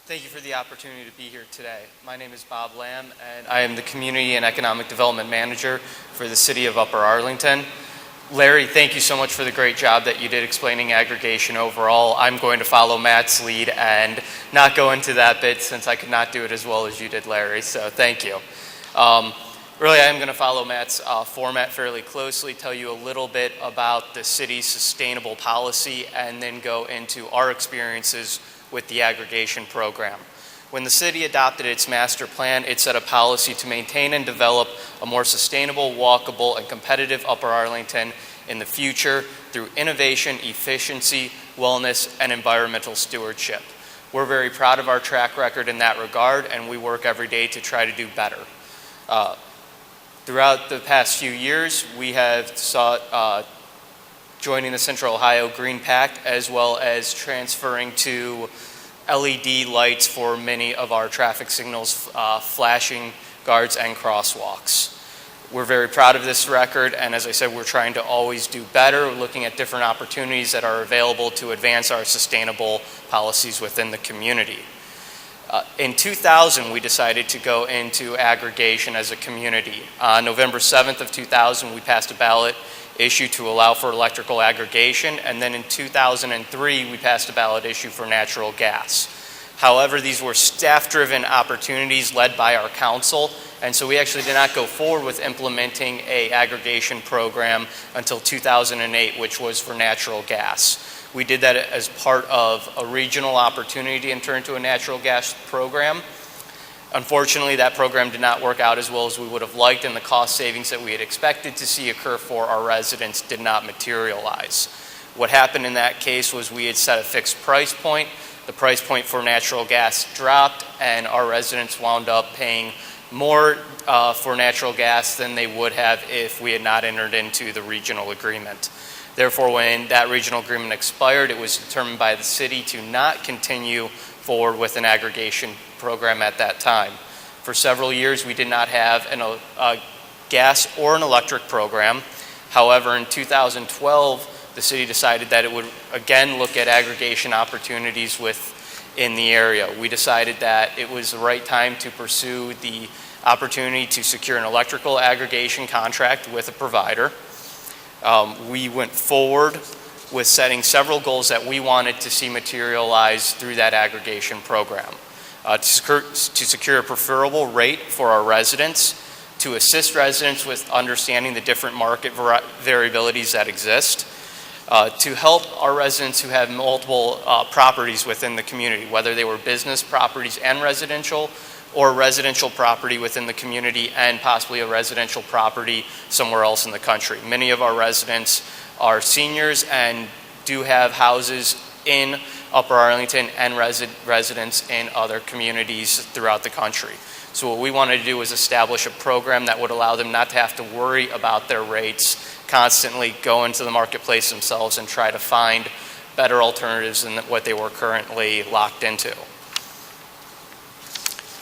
Thank you for the opportunity to be here today. My name is Bob Lamb, and I am the Community and Economic Development Manager for the City of Upper Arlington. Larry, thank you so much for the great job that you did explaining aggregation overall. I'm going to follow Matt's lead and not go into that bit since I could not do it as well as you did, Larry, so thank you. Really, I'm going to follow Matt's format fairly closely, tell you a little bit about the city's sustainable policy, and then go into our experiences with the aggregation program. When the city adopted its master plan, it set a policy to maintain and develop a more sustainable, walkable, and competitive Upper Arlington in the future through innovation, efficiency, wellness, and environmental stewardship. We're very proud of our track record in that regard, and we work every day to try to do better. Throughout the past few years, we have sought joining the Central Ohio Green Pact, as well as transferring to LED lights for many of our traffic signals, flashing guards, and crosswalks. We're very proud of this record, and as I said, we're trying to always do better, we're looking at different opportunities that are available to advance our sustainable policies within the community. In 2000, we decided to go into aggregation as a community. On November 7th of 2000, we passed a ballot issue to allow for electrical aggregation, and then in 2003 we passed a ballot issue for natural gas. However, these were staff-driven opportunities led by our council, and so we actually did not go forward with implementing a aggregation program until 2008, which was for natural gas. We did that as part of a regional opportunity to enter into a natural gas program. Unfortunately, that program did not work out as well as we would have liked, and the cost savings that we had expected to see occur for our residents did not materialize. What happened in that case was we had set a fixed price point. The price point for natural gas dropped, and our residents wound up paying more for natural gas than they would have if we had not entered into the regional agreement. Therefore, when that regional agreement expired, it was determined by the city to not continue forward with an aggregation program at that time. For several years, we did not have a gas or an electric program. However, in 2012, the city decided that it would again look at aggregation opportunities within the area. We decided that it was the right time to pursue the opportunity to secure an electrical aggregation contract with a provider. We went forward with setting several goals that we wanted to see materialize through that aggregation program. To secure a preferable rate for our residents, to assist residents with understanding the different market variabilities that exist, to help our residents who have multiple properties within the community, whether they were business properties and residential, or residential property within the community and possibly a residential property somewhere else in the country. Many of our residents are seniors and do have houses in Upper Arlington and residents in other communities throughout the country. So what we wanted to do was establish a program that would allow them not to have to worry about their rates, constantly go into the marketplace themselves and try to find better alternatives than what they were currently locked into.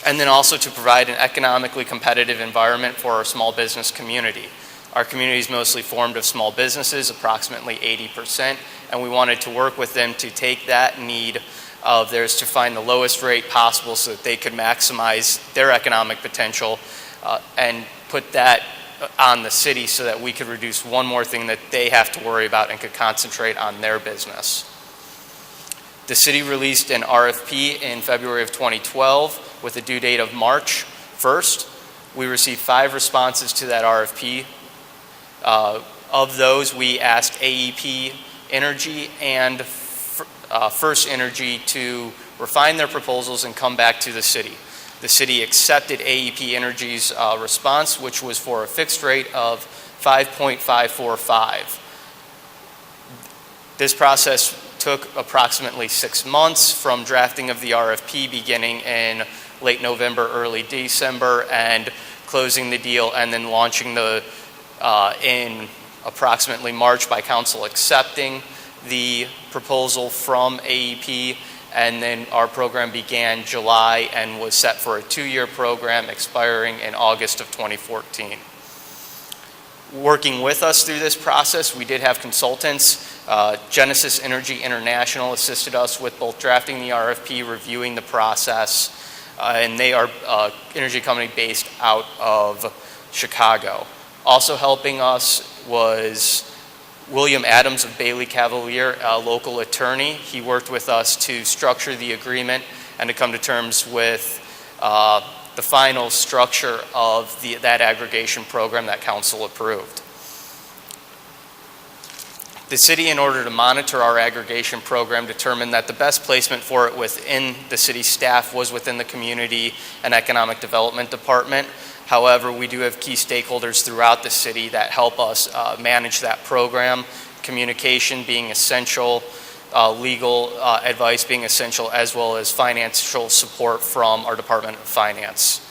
And then also to provide an economically competitive environment for our small business community. Our community is mostly formed of small businesses, approximately 80%, and we wanted to work with them to take that need of theirs to find the lowest rate possible so that they could maximize their economic potential and put that on the city so that we could reduce one more thing that they have to worry about and could concentrate on their business. The city released an RFP in February of 2012 with a due date of March 1st. We received 5 responses to that RFP. Of those, we asked AEP Energy and First Energy to refine their proposals and come back to the city. The city accepted AEP Energy's response, which was for a fixed rate of 5.545. This process took approximately 6 months from drafting of the RFP beginning in late November, early December, and closing the deal and then launching in approximately March by council accepting the proposal from AEP, and then our program began July and was set for a 2-year program expiring in August of 2014. Working with us through this process, we did have consultants. Genesis Energy International assisted us with both drafting the RFP, reviewing the process, and they are an energy company based out of Chicago. Also helping us was William Adams of Bailey Cavalier, a local attorney. He worked with us to structure the agreement and to come to terms with the final structure of that aggregation program that council approved. The city, in order to monitor our aggregation program, determined that the best placement for it within the city staff was within the Community and Economic Development Department. However, we do have key stakeholders throughout the city that help us manage that program, communication being essential, legal advice being essential, as well as financial support from our Department of Finance.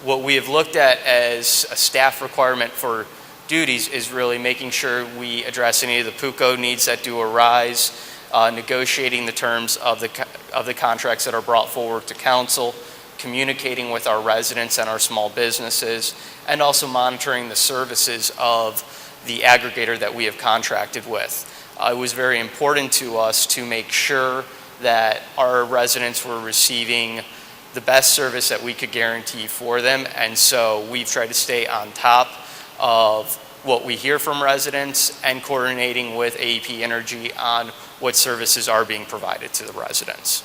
What we have looked at as a staff requirement for duties is really making sure we address any of the PUCO needs that do arise, negotiating the terms of the contracts that are brought forward to council, communicating with our residents and our small businesses, and also monitoring the services of the aggregator that we have contracted with. It was very important to us to make sure that our residents were receiving the best service that we could guarantee for them, and so we've tried to stay on top of what we hear from residents and coordinating with AEP Energy on what services are being provided to the residents.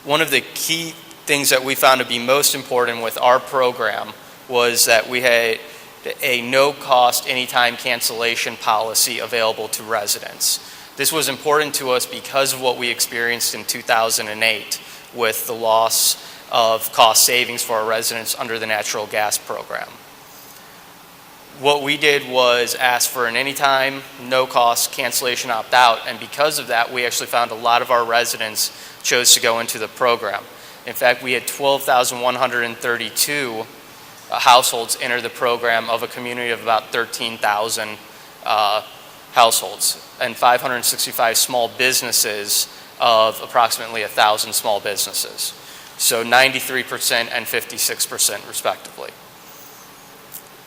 One of the key things that we found to be most important with our program was that we had a no-cost, anytime cancellation policy available to residents. This was important to us because of what we experienced in 2008 with the loss of cost savings for our residents under the natural gas program. What we did was ask for an anytime, no-cost cancellation opt-out, and because of that, we actually found a lot of our residents chose to go into the program. In fact, we had 12,132 households enter the program of a community of about 13,000 households, and 565 small businesses of approximately 1,000 small businesses. So 93% and 56% respectively.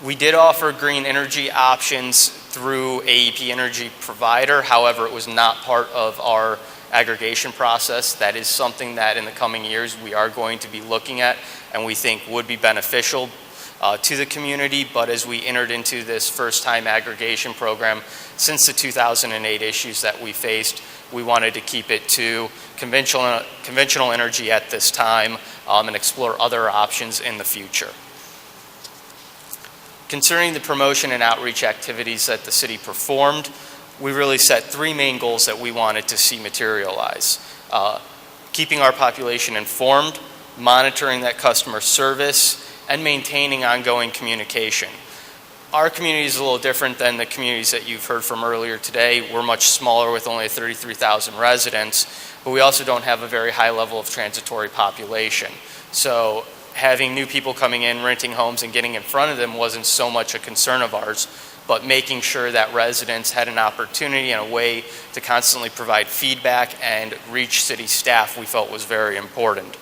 We did offer green energy options through AEP Energy Provider. However, it was not part of our aggregation process. That is something that in the coming years we are going to be looking at and we think would be beneficial to the community. But as we entered into this first-time aggregation program, since the 2008 issues that we faced, we wanted to keep it to conventional energy at this time and explore other options in the future. Concerning the promotion and outreach activities that the city performed, we really set three main goals that we wanted to see materialize. Keeping our population informed, monitoring that customer service, and maintaining ongoing communication. Our community is a little different than the communities that you've heard from earlier today. We're much smaller with only 33,000 residents, but we also don't have a very high level of transitory population. So having new people coming in, renting homes, and getting in front of them wasn't so much a concern of ours, but making sure that residents had an opportunity and a way to constantly provide feedback and reach city staff we felt was very important.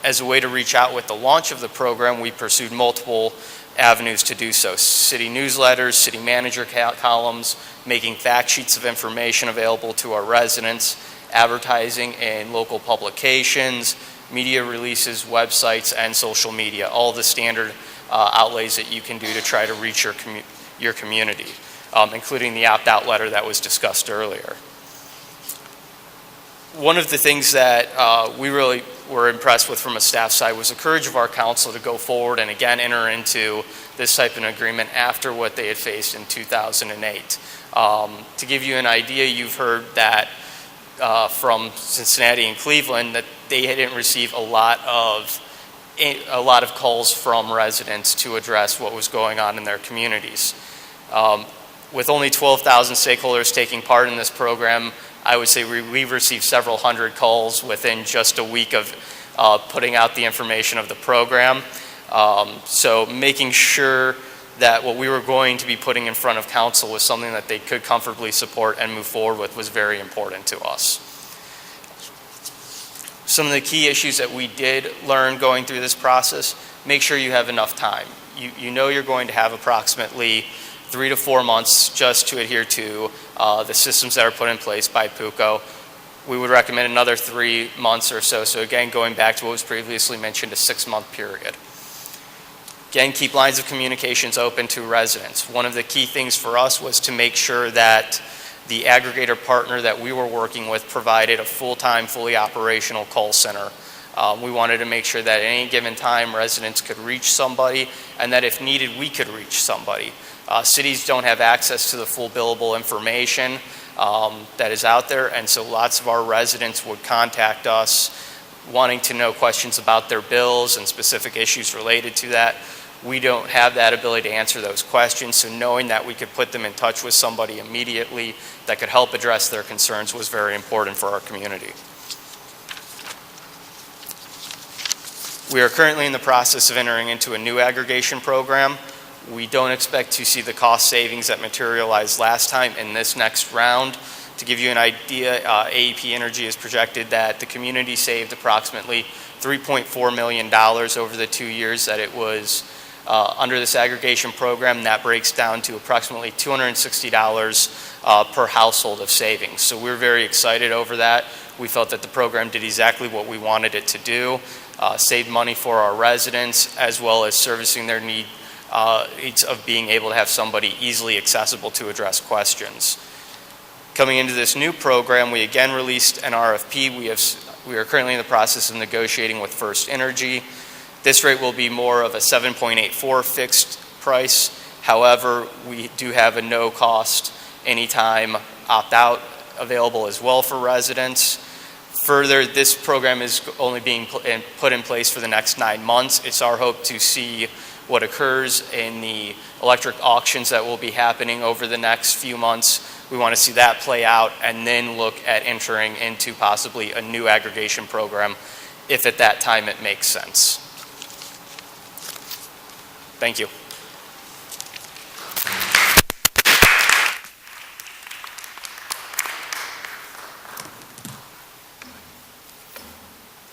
As a way to reach out with the launch of the program, we pursued multiple avenues to do so. City newsletters, city manager columns, making fact sheets of information available to our residents, advertising in local publications, media releases, websites, and social media, all the standard outlays that you can do to try to reach your community, including the opt-out letter that was discussed earlier. One of the things that we really were impressed with from a staff side was the courage of our council to go forward and again enter into this type of agreement after what they had faced in 2008. To give you an idea, you've heard that from Cincinnati and Cleveland that they didn't receive a lot of calls from residents to address what was going on in their communities. With only 12,000 stakeholders taking part in this program, I would say we've received several hundred calls within just a week of putting out the information of the program. So making sure that what we were going to be putting in front of council was something that they could comfortably support and move forward with was very important to us. Some of the key issues that we did learn going through this process: make sure you have enough time. You know you're going to have approximately 3 to 4 months just to adhere to the systems that are put in place by PUCO. We would recommend another 3 months or so. So again, going back to what was previously mentioned, a 6-month period. Again, keep lines of communications open to residents. One of the key things for us was to make sure that the aggregator partner that we were working with provided a full-time, fully operational call center. We wanted to make sure that at any given time residents could reach somebody, and that if needed, we could reach somebody. Cities don't have access to the full billable information that is out there, and so lots of our residents would contact us wanting to know questions about their bills and specific issues related to that. We don't have that ability to answer those questions, so knowing that we could put them in touch with somebody immediately that could help address their concerns was very important for our community. We are currently in the process of entering into a new aggregation program. We don't expect to see the cost savings that materialized last time in this next round. To give you an idea, AEP Energy has projected that the community saved approximately $3.4 million over the 2 years that it was under this aggregation program. That breaks down to approximately $260 per household of savings. So we're very excited over that. We felt that the program did exactly what we wanted it to do. save money for our residents, as well as servicing their needs of being able to have somebody easily accessible to address questions. Coming into this new program, we again released an RFP. We are currently in the process of negotiating with First Energy. This rate will be more of a 7.84 fixed price. However, we do have a no cost anytime opt-out available as well for residents. Further, this program is only being put in place for the next 9 months. It's our hope to see what occurs in the electric auctions that will be happening over the next few months. We want to see that play out and then look at entering into possibly a new aggregation program if at that time it makes sense. Thank you.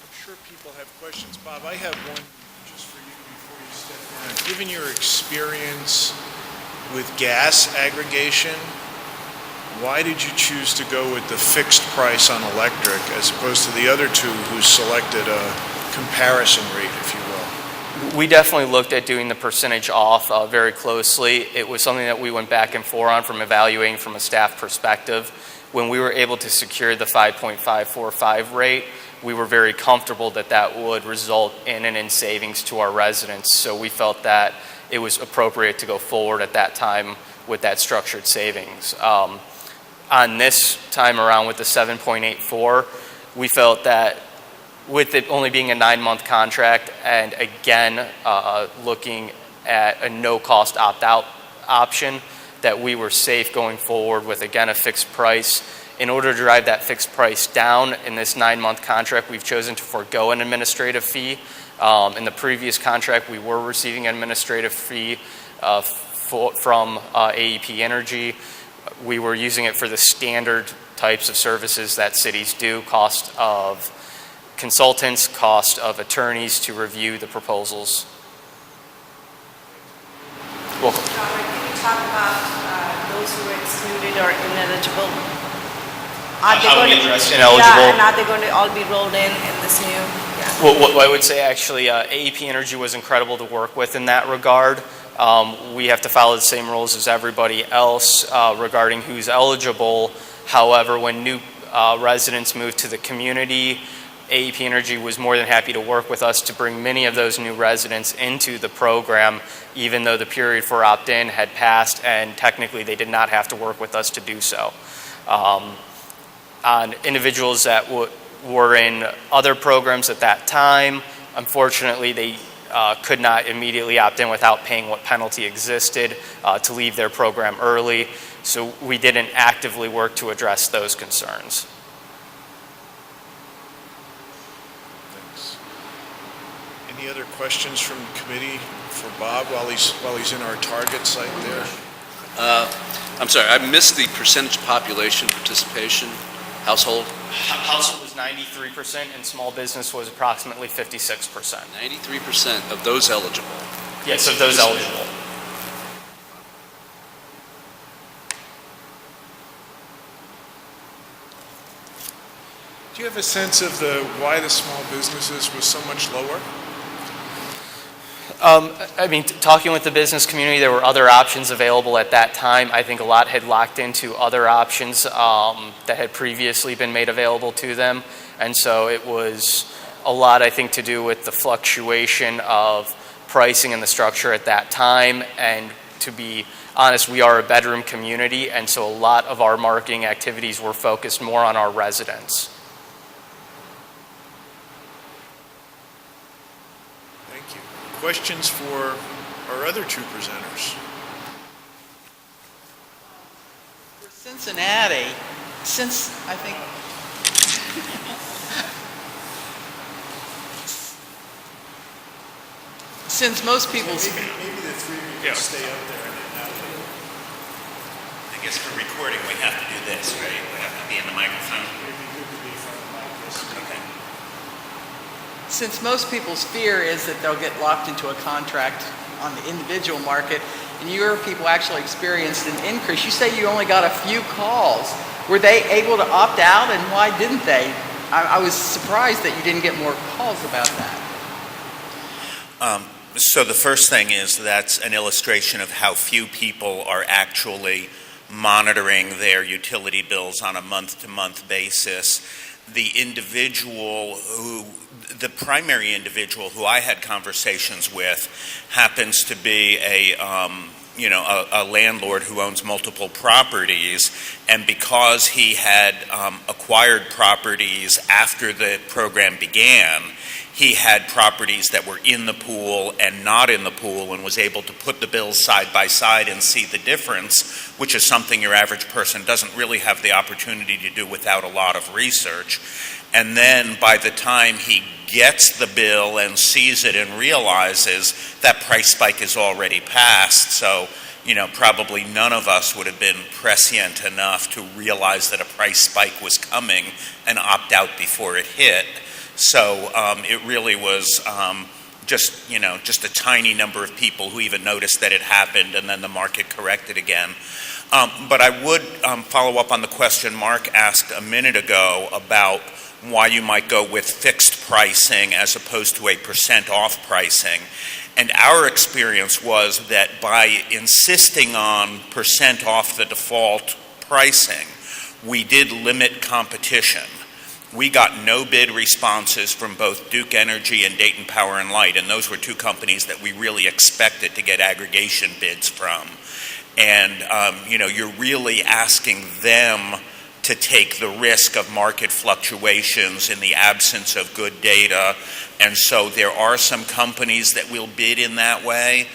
I'm sure people have questions. Bob, I have one just for you before you step down. Given your experience with gas aggregation, why did you choose to go with the fixed price on electric as opposed to the other two who selected a comparison rate, if you will? We definitely looked at doing the percentage off very closely. It was something that we went back and forth on from evaluating from a staff perspective. When we were able to secure the 5.545 rate, we were very comfortable that that would result in an in savings to our residents. So we felt that it was appropriate to go forward at that time with that structured savings. On this time around with the 7.84, we felt that with it only being a 9-month contract and again looking at a no-cost opt-out option, that we were safe going forward with, again, a fixed price. In order to drive that fixed price down in this 9-month contract, we've chosen to forego an administrative fee. In the previous contract, we were receiving an administrative fee from AEP Energy. We were using it for the standard types of services that cities do, cost of consultants, cost of attorneys to review the proposals. Welcome. Robert, can you talk about those who are excluded or ineligible? How we address ineligible? Yeah, and are they going to all be rolled in this new? Yeah. Well, what I would say, actually, AEP Energy was incredible to work with in that regard. We have to follow the same rules as everybody else regarding who's eligible. However, when new residents move to the community, AEP Energy was more than happy to work with us to bring many of those new residents into the program, even though the period for opt-in had passed and technically they did not have to work with us to do so. On individuals that were in other programs at that time, unfortunately they could not immediately opt in without paying what penalty existed to leave their program early. So we didn't actively work to address those concerns. Thanks. Any other questions from the committee for Bob while he's in our target site there? I'm sorry, I missed the percentage population participation, household. Household was 93% and small business was approximately 56%. 93% of those eligible. Yes, of those eligible. Do you have a sense of why the small businesses was so much lower? I mean, talking with the business community, there were other options available at that time. I think a lot had locked into other options that had previously been made available to them. And so it was a lot, I think, to do with the fluctuation of pricing and the structure at that time. And to be honest, we are a bedroom community, and so a lot of our marketing activities were focused more on our residents. Thank you. Questions for our other two presenters? For Cincinnati, since I think since most people's Maybe the three of you can stay up there and then I guess for recording, we have to do this, right? We have to be in the microphone. it'd be good to be in front of the mic, yes. Okay. since most people's fear is that they'll get locked into a contract on the individual market, and your people actually experienced an increase. You say you only got a few calls. Were they able to opt out, and why didn't they? I was surprised that you didn't get more calls about that. So the first thing is that's an illustration of how few people are actually monitoring their utility bills on a month-to-month basis. The primary individual who I had conversations with happens to be a landlord who owns multiple properties, and because he had acquired properties after the program began, he had properties that were in the pool and not in the pool, and was able to put the bills side by side and see the difference, which is something your average person doesn't really have the opportunity to do without a lot of research. And then by the time he gets the bill and sees it and realizes that price spike is already passed, so probably none of us would have been prescient enough to realize that a price spike was coming and opt out before it hit. So it really was just a tiny number of people who even noticed that it happened, and then the market corrected again. But I would follow up on the question Mark asked a minute ago about why you might go with fixed pricing as opposed to a % off pricing. And our experience was that by insisting on % off the default pricing, we did limit competition. We got no bid responses from both Duke Energy and Dayton Power and Light, and those were two companies that we really expected to get aggregation bids from. And, you're really asking them to take the risk of market fluctuations in the absence of good data. And so there are some companies that will bid in that way,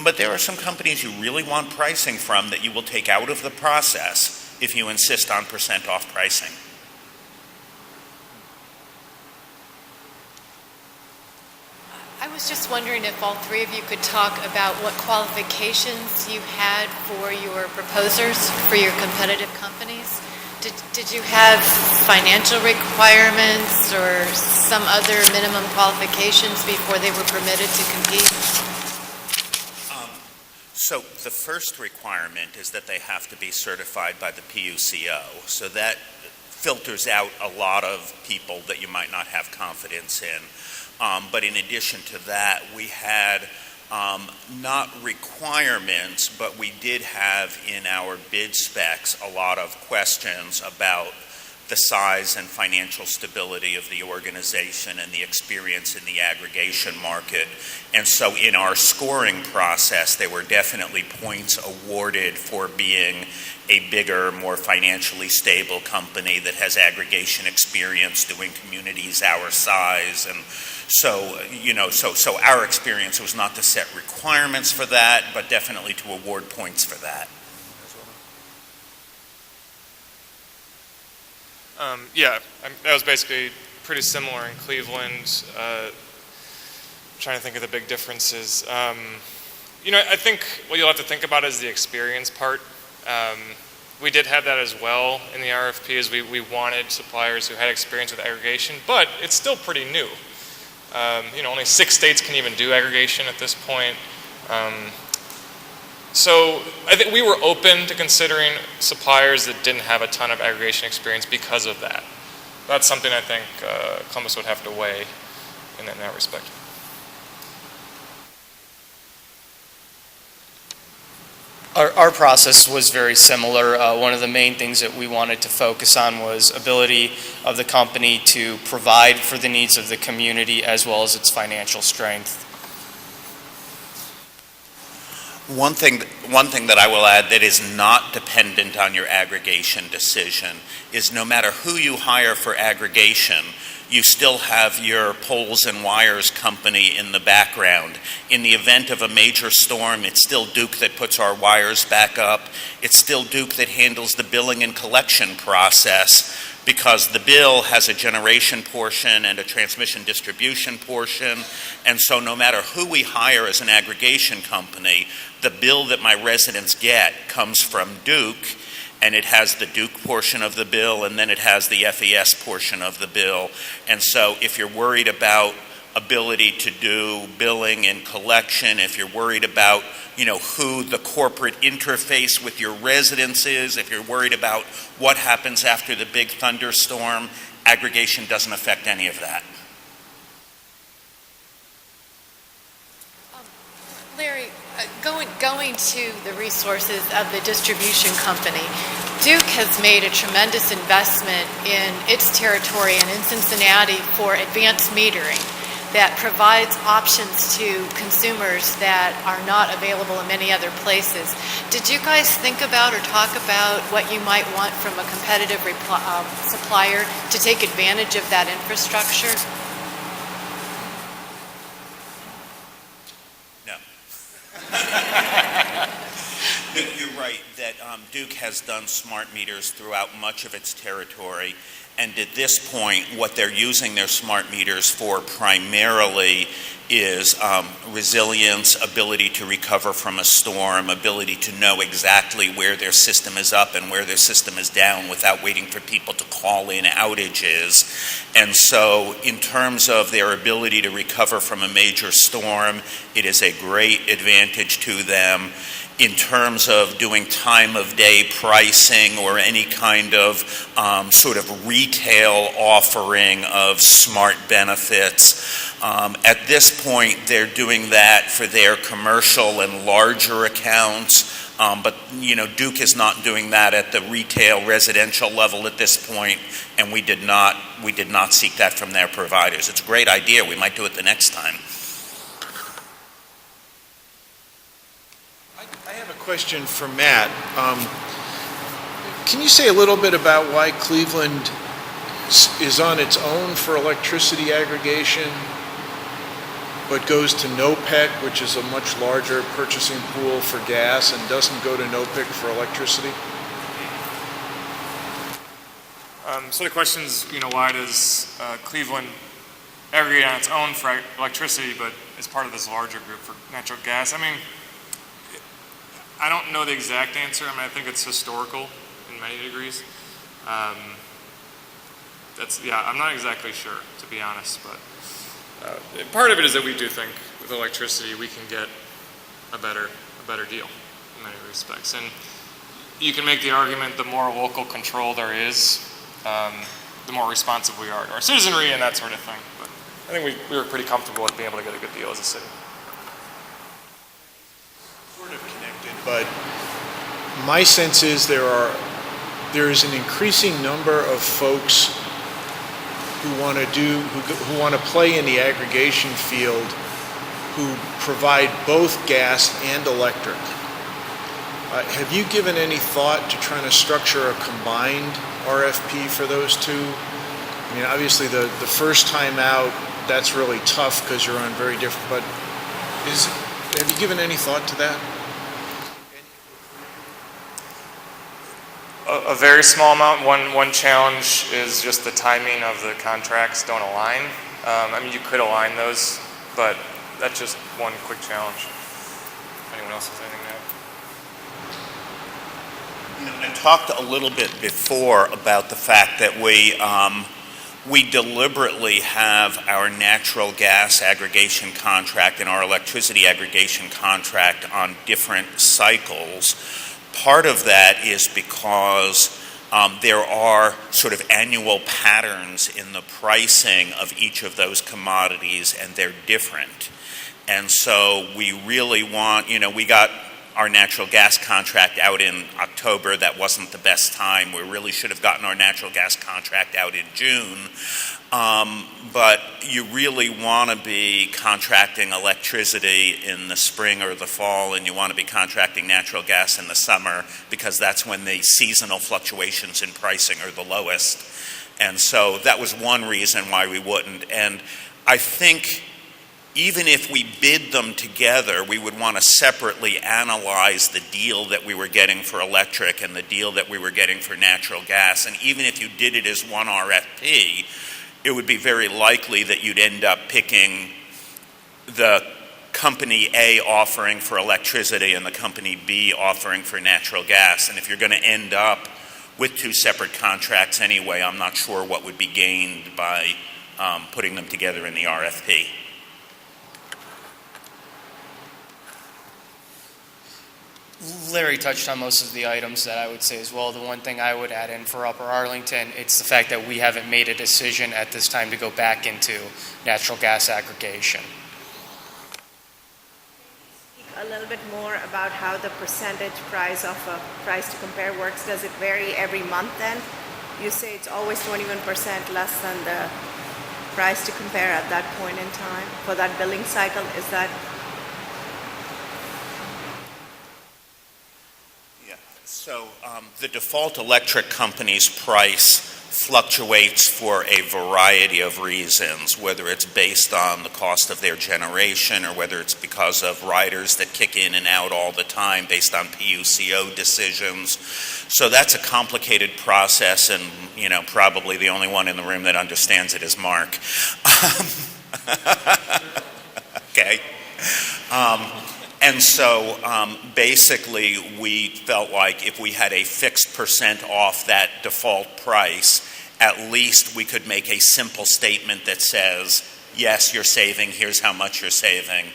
but there are some companies you really want pricing from that you will take out of the process if you insist on % off pricing. I was just wondering if all three of you could talk about what qualifications you had for your proposers, for your competitive companies. Did you have financial requirements or some other minimum qualifications before they were permitted to compete? So the first requirement is that they have to be certified by the PUCO. So that filters out a lot of people that you might not have confidence in. But in addition to that, we had not requirements, but we did have in our bid specs a lot of questions about the size and financial stability of the organization and the experience in the aggregation market. And so in our scoring process, there were definitely points awarded for being a bigger, more financially stable company that has aggregation experience doing communities our size. And so, so our experience was not to set requirements for that, but definitely to award points for that. That was basically pretty similar in Cleveland. Trying to think of the big differences. I think what you'll have to think about is the experience part. We did have that as well in the RFP, as we wanted suppliers who had experience with aggregation, but it's still pretty new. Only 6 states can even do aggregation at this point. So I think we were open to considering suppliers that didn't have a ton of aggregation experience because of that. That's something I think Columbus would have to weigh in that respect. Our process was very similar. One of the main things that we wanted to focus on was ability of the company to provide for the needs of the community as well as its financial strength. One thing that I will add that is not dependent on your aggregation decision is no matter who you hire for aggregation, you still have your poles and wires company in the background. In the event of a major storm, it's still Duke that puts our wires back up. It's still Duke that handles the billing and collection process, because the bill has a generation portion and a transmission distribution portion. And so no matter who we hire as an aggregation company, the bill that my residents get comes from Duke, and it has the Duke portion of the bill, and then it has the FES portion of the bill. And so if you're worried about ability to do billing and collection, if you're worried about, who the corporate interface with your residents is, if you're worried about what happens after the big thunderstorm, aggregation doesn't affect any of that. Larry, going to the resources of the distribution company, Duke has made a tremendous investment in its territory and in Cincinnati for advanced metering that provides options to consumers that are not available in many other places. Did you guys think about or talk about what you might want from a competitive supplier to take advantage of that infrastructure? No. You're right that Duke has done smart meters throughout much of its territory. And at this point, what they're using their smart meters for primarily is resilience, ability to recover from a storm, ability to know exactly where their system is up and where their system is down without waiting for people to call in outages. And so in terms of their ability to recover from a major storm, it is a great advantage to them. In terms of doing time of day pricing or any kind of sort of retail offering of smart benefits. At this point, they're doing that for their commercial and larger accounts, but Duke is not doing that at the retail residential level at this point, and we did not seek that from their providers. It's a great idea. We might do it the next time. I have a question for Matt. Can you say a little bit about why Cleveland is on its own for electricity aggregation, but goes to NOPEC, which is a much larger purchasing pool for gas, and doesn't go to NOPEC for electricity? So the question is, why does Cleveland aggregate on its own for electricity, but is part of this larger group for natural gas? I don't know the exact answer. I think it's historical in many degrees. I'm not exactly sure, to be honest, but part of it is that we do think with electricity we can get a better deal in many respects. And you can make the argument the more local control there is, the more responsive we are to our citizenry and that sort of thing. But I think we were pretty comfortable with being able to get a good deal as a city. Sort of connected, but my sense is there is an increasing number of folks who want to play in the aggregation field, who provide both gas and electric. Have you given any thought to trying to structure a combined RFP for those two? Obviously the first time out, that's really tough because you're on very different, but have you given any thought to that? A very small amount. One challenge is just the timing of the contracts don't align. You could align those, but that's just one quick challenge. If anyone else has anything to add? I talked a little bit before about the fact that we deliberately have our natural gas aggregation contract and our electricity aggregation contract on different cycles. Part of that is because there are sort of annual patterns in the pricing of each of those commodities, and they're different. And so we really want, we got our natural gas contract out in October. That wasn't the best time. We really should have gotten our natural gas contract out in June. But you really want to be contracting electricity in the spring or the fall, and you want to be contracting natural gas in the summer, because that's when the seasonal fluctuations in pricing are the lowest. And so that was one reason why we wouldn't. And I think even if we bid them together, we would want to separately analyze the deal that we were getting for electric and the deal that we were getting for natural gas. And even if you did it as one RFP, it would be very likely that you'd end up picking the company A offering for electricity and the company B offering for natural gas. And if you're going to end up with two separate contracts anyway, I'm not sure what would be gained by putting them together in the RFP. Larry touched on most of the items that I would say as well. The one thing I would add in for Upper Arlington, it's the fact that we haven't made a decision at this time to go back into natural gas aggregation. a little bit more about how the percentage price of a price to compare works? Does it vary every month then? You say it's always 21% less than the price to compare at that point in time for that billing cycle. Is that? Yeah. So the default electric company's price fluctuates for a variety of reasons, whether it's based on the cost of their generation or whether it's because of riders that kick in and out all the time based on PUCO decisions. So that's a complicated process, and probably the only one in the room that understands it is Mark. Okay. And so basically we felt like if we had a fixed percent off that default price, at least we could make a simple statement that says, yes, you're saving, here's how much you're saving.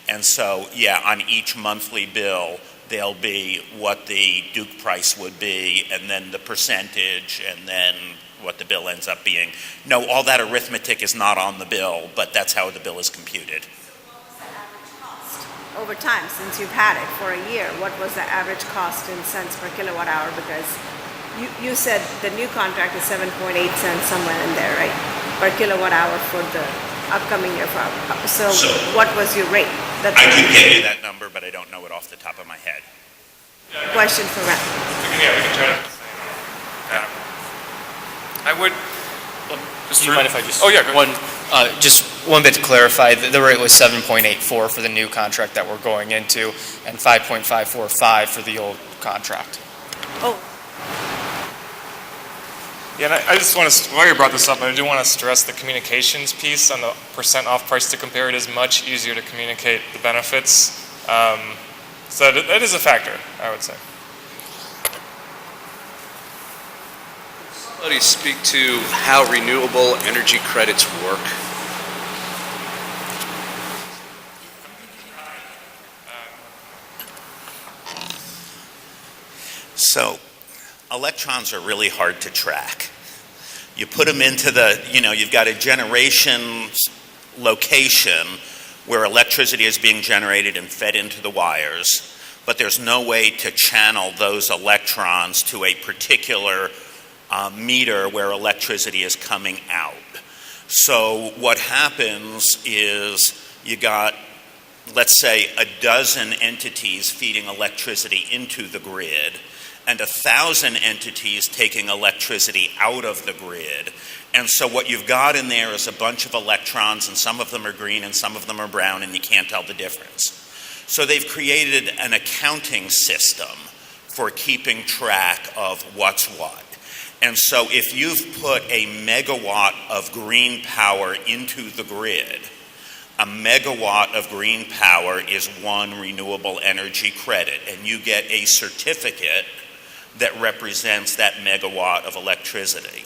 And so, yeah, on each monthly bill, there'll be what the Duke price would be, and then the percentage, and then what the bill ends up being. No, all that arithmetic is not on the bill, but that's how the bill is computed. Over time, since you've had it for a year, what was the average cost in cents per kilowatt hour? Because you said the new contract is 7.8 cents, somewhere in there, right? Per kilowatt hour for the upcoming year. So what was your rate? I could get you that number, but I don't know it off the top of my head. Question for Matt. Yeah, we can try to. I would. Do you mind if I just? Oh yeah. Go ahead. Just one bit to clarify, the rate was 7.84 for the new contract that we're going into, and 5.545 for the old contract. Oh. Yeah, and I just want to, while you brought this up, I do want to stress the communications piece on the percent off price to compare. It is much easier to communicate the benefits. So that is a factor, I would say. Somebody speak to how renewable energy credits work? So electrons are really hard to track. You put them into you've got a generation location where electricity is being generated and fed into the wires, but there's no way to channel those electrons to a particular meter where electricity is coming out. So what happens is you got, let's say, a dozen entities feeding electricity into the grid and 1,000 entities taking electricity out of the grid. And so what you've got in there is a bunch of electrons, and some of them are green and some of them are brown, and you can't tell the difference. So they've created an accounting system for keeping track of what's what. And so if you've put a megawatt of green power into the grid, a megawatt of green power is one renewable energy credit, and you get a certificate that represents that megawatt of electricity.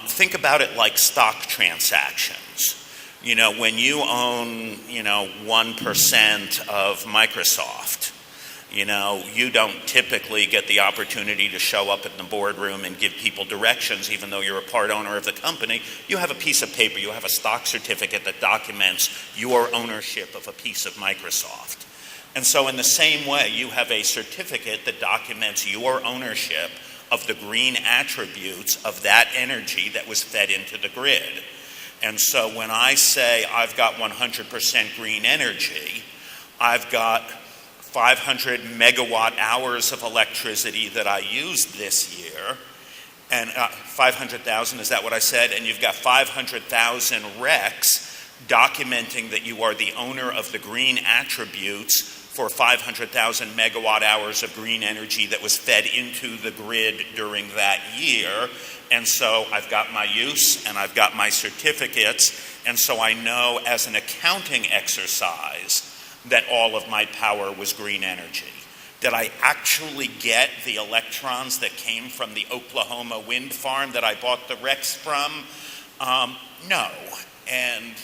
Think about it like stock transactions. When you own, 1% of Microsoft, you don't typically get the opportunity to show up in the boardroom and give people directions, even though you're a part owner of the company. You have a piece of paper, you have a stock certificate that documents your ownership of a piece of Microsoft. And so in the same way, you have a certificate that documents your ownership of the green attributes of that energy that was fed into the grid. And so when I say I've got 100% green energy, I've got 500 megawatt hours of electricity that I used this year, and 500,000, is that what I said? And you've got 500,000 RECs documenting that you are the owner of the green attributes for 500,000 megawatt hours of green energy that was fed into the grid during that year. And so I've got my use and I've got my certificates, and so I know as an accounting exercise that all of my power was green energy. Did I actually get the electrons that came from the Oklahoma wind farm that I bought the RECs from? No. And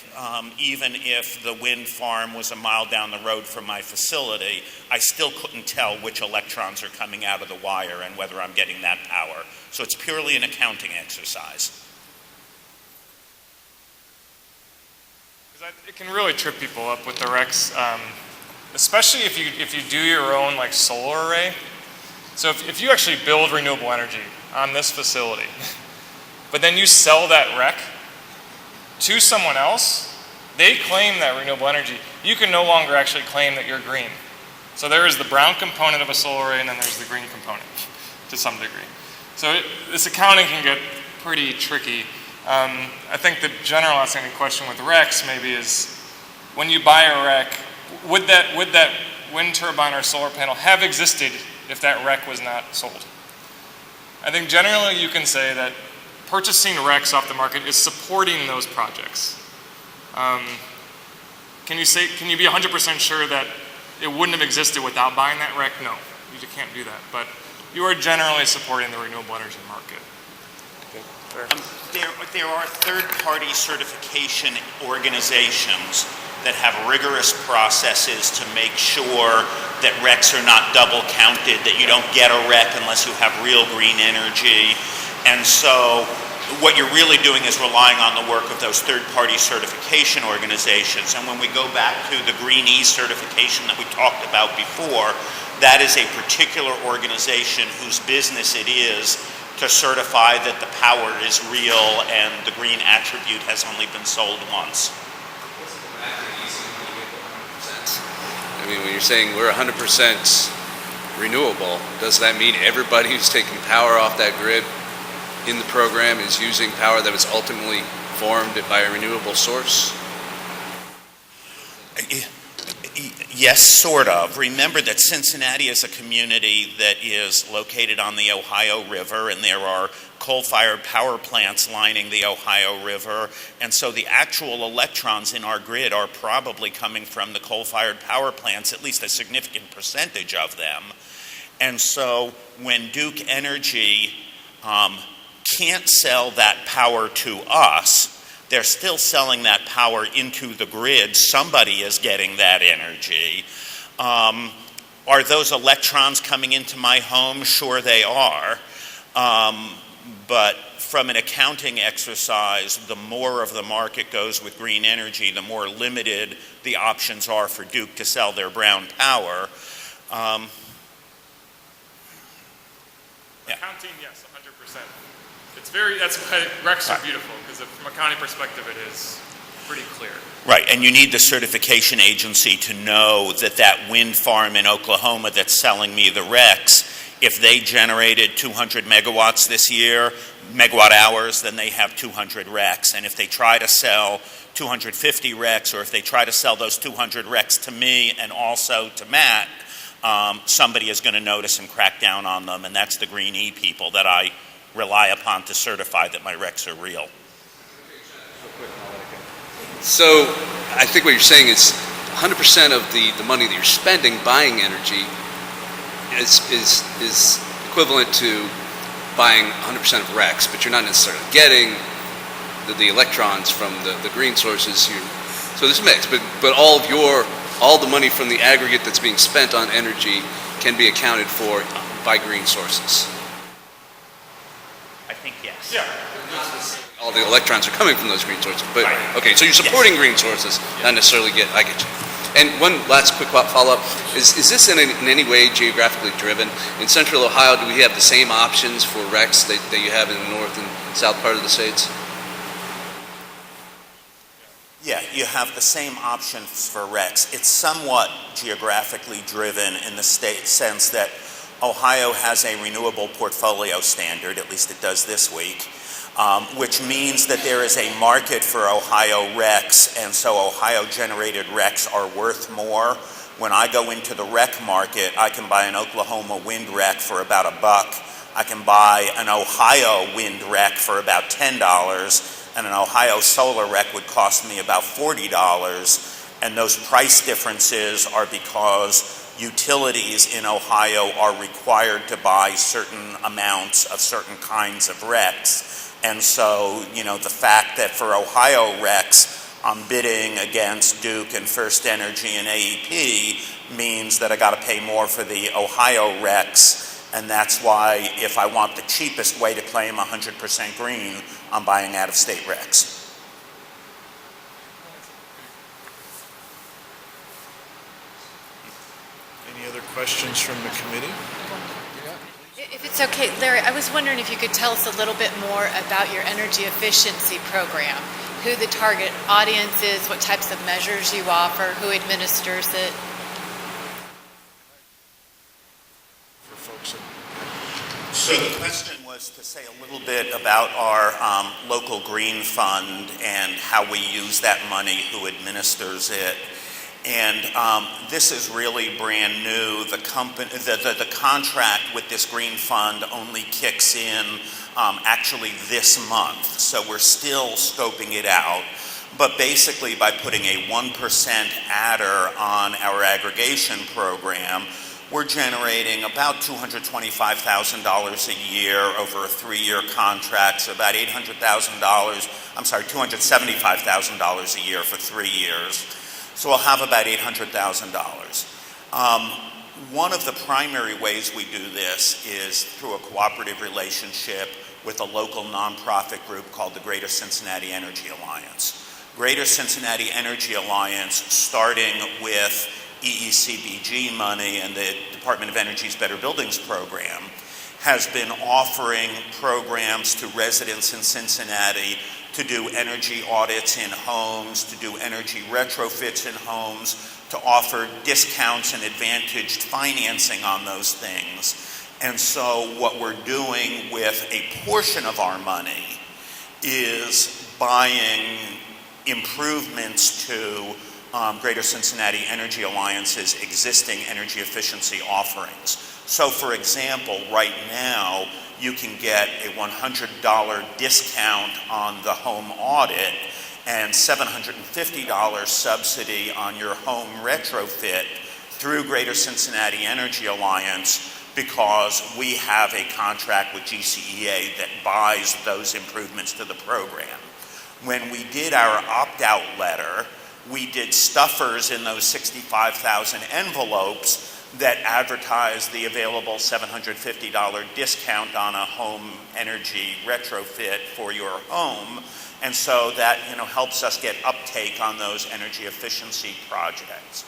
even if the wind farm was a mile down the road from my facility, I still couldn't tell which electrons are coming out of the wire and whether I'm getting that power. So it's purely an accounting exercise. It can really trip people up with the RECs. especially if you do your own like solar array. So if you actually build renewable energy on this facility, but then you sell that REC to someone else, they claim that renewable energy. You can no longer actually claim that you're green. So there is the brown component of a solar array, and then there's the green component to some degree. So this accounting can get pretty tricky. I think the general outstanding question with RECs maybe is, when you buy a REC, would that wind turbine or solar panel have existed if that REC was not sold? I think generally you can say that purchasing RECs off the market is supporting those projects. Can you be 100% sure that it wouldn't have existed without buying that REC? No, you just can't do that. But you are generally supporting the renewable energy market. There are third-party certification organizations that have rigorous processes to make sure that RECs are not double counted, that you don't get a REC unless you have real green energy. And so what you're really doing is relying on the work of those third-party certification organizations. And when we go back to the Green E certification that we talked about before, that is a particular organization whose business it is to certify that the power is real and the green attribute has only been sold once. I mean, when you're saying we're 100% renewable, does that mean everybody who's taking power off that grid in the program is using power that was ultimately formed by a renewable source? Yes, sort of. Remember that Cincinnati is a community that is located on the Ohio River, and there are coal-fired power plants lining the Ohio River, and so the actual electrons in our grid are probably coming from the coal-fired power plants, at least a significant percentage of them. And so when Duke Energy can't sell that power to us, they're still selling that power into the grid. Somebody is getting that energy. Are those electrons coming into my home? Sure they are. But from an accounting exercise, the more of the market goes with green energy, the more limited the options are for Duke to sell their brown power. Accounting, yes, 100%. That's why RECs are beautiful, because from an accounting perspective, it is pretty clear. Right, and you need the certification agency to know that that wind farm in Oklahoma that's selling me the RECs, if they generated 200 megawatts this year, megawatt hours, then they have 200 RECs. And if they try to sell 250 RECs, or if they try to sell those 200 RECs to me and also to Matt, somebody is going to notice and crack down on them, and that's the Green E people that I rely upon to certify that my RECs are real. So I think what you're saying is 100% of the money that you're spending buying energy is equivalent to buying 100% of RECs, but you're not necessarily getting the electrons from the green sources. So there's a mix, but all the money from the aggregate that's being spent on energy can be accounted for by green sources. I think yes. Yeah. All the electrons are coming from those green sources. But Right. okay, so you're supporting green sources, not necessarily I get you. And one last quick follow-up, is this in any way geographically driven? In Central Ohio, do we have the same options for RECs that you have in the north and south part of the states? Yeah, you have the same options for RECs. It's somewhat geographically driven in the sense that Ohio has a renewable portfolio standard, at least it does this week, which means that there is a market for Ohio RECs, and so Ohio-generated RECs are worth more. When I go into the REC market, I can buy an Oklahoma wind REC for about $1. I can buy an Ohio wind REC for about $10, and an Ohio solar REC would cost me about $40. And those price differences are because utilities in Ohio are required to buy certain amounts of certain kinds of RECs. And so, the fact that for Ohio RECs, I'm bidding against Duke and First Energy and AEP means that I got to pay more for the Ohio RECs. And that's why if I want the cheapest way to claim 100% green, I'm buying out-of-state RECs. questions from the committee? If it's okay, Larry, I was wondering if you could tell us a little bit more about your energy efficiency program, who the target audience is, what types of measures you offer, who administers it. For folks in So the question was to say a little bit about our local green fund and how we use that money, who administers it. And this is really brand new. The contract with this green fund only kicks in actually this month. So we're still scoping it out. But basically by putting a 1% adder on our aggregation program, we're generating about $225,000 a year over a 3-year contract, so about $275,000 a year for 3 years. So we'll have about $800,000. One of the primary ways we do this is through a cooperative relationship with a local nonprofit group called the Greater Cincinnati Energy Alliance. Greater Cincinnati Energy Alliance, starting with EECBG money and the Department of Energy's Better Buildings program, has been offering programs to residents in Cincinnati to do energy audits in homes, to do energy retrofits in homes, to offer discounts and advantaged financing on those things. And so what we're doing with a portion of our money is buying improvements to Greater Cincinnati Energy Alliance's existing energy efficiency offerings. So for example, right now, you can get a $100 discount on the home audit and $750 subsidy on your home retrofit through Greater Cincinnati Energy Alliance, because we have a contract with GCEA that buys those improvements to the program. When we did our opt-out letter, we did stuffers in those 65,000 envelopes that advertise the available $750 discount on a home energy retrofit for your home. And so that helps us get uptake on those energy efficiency projects.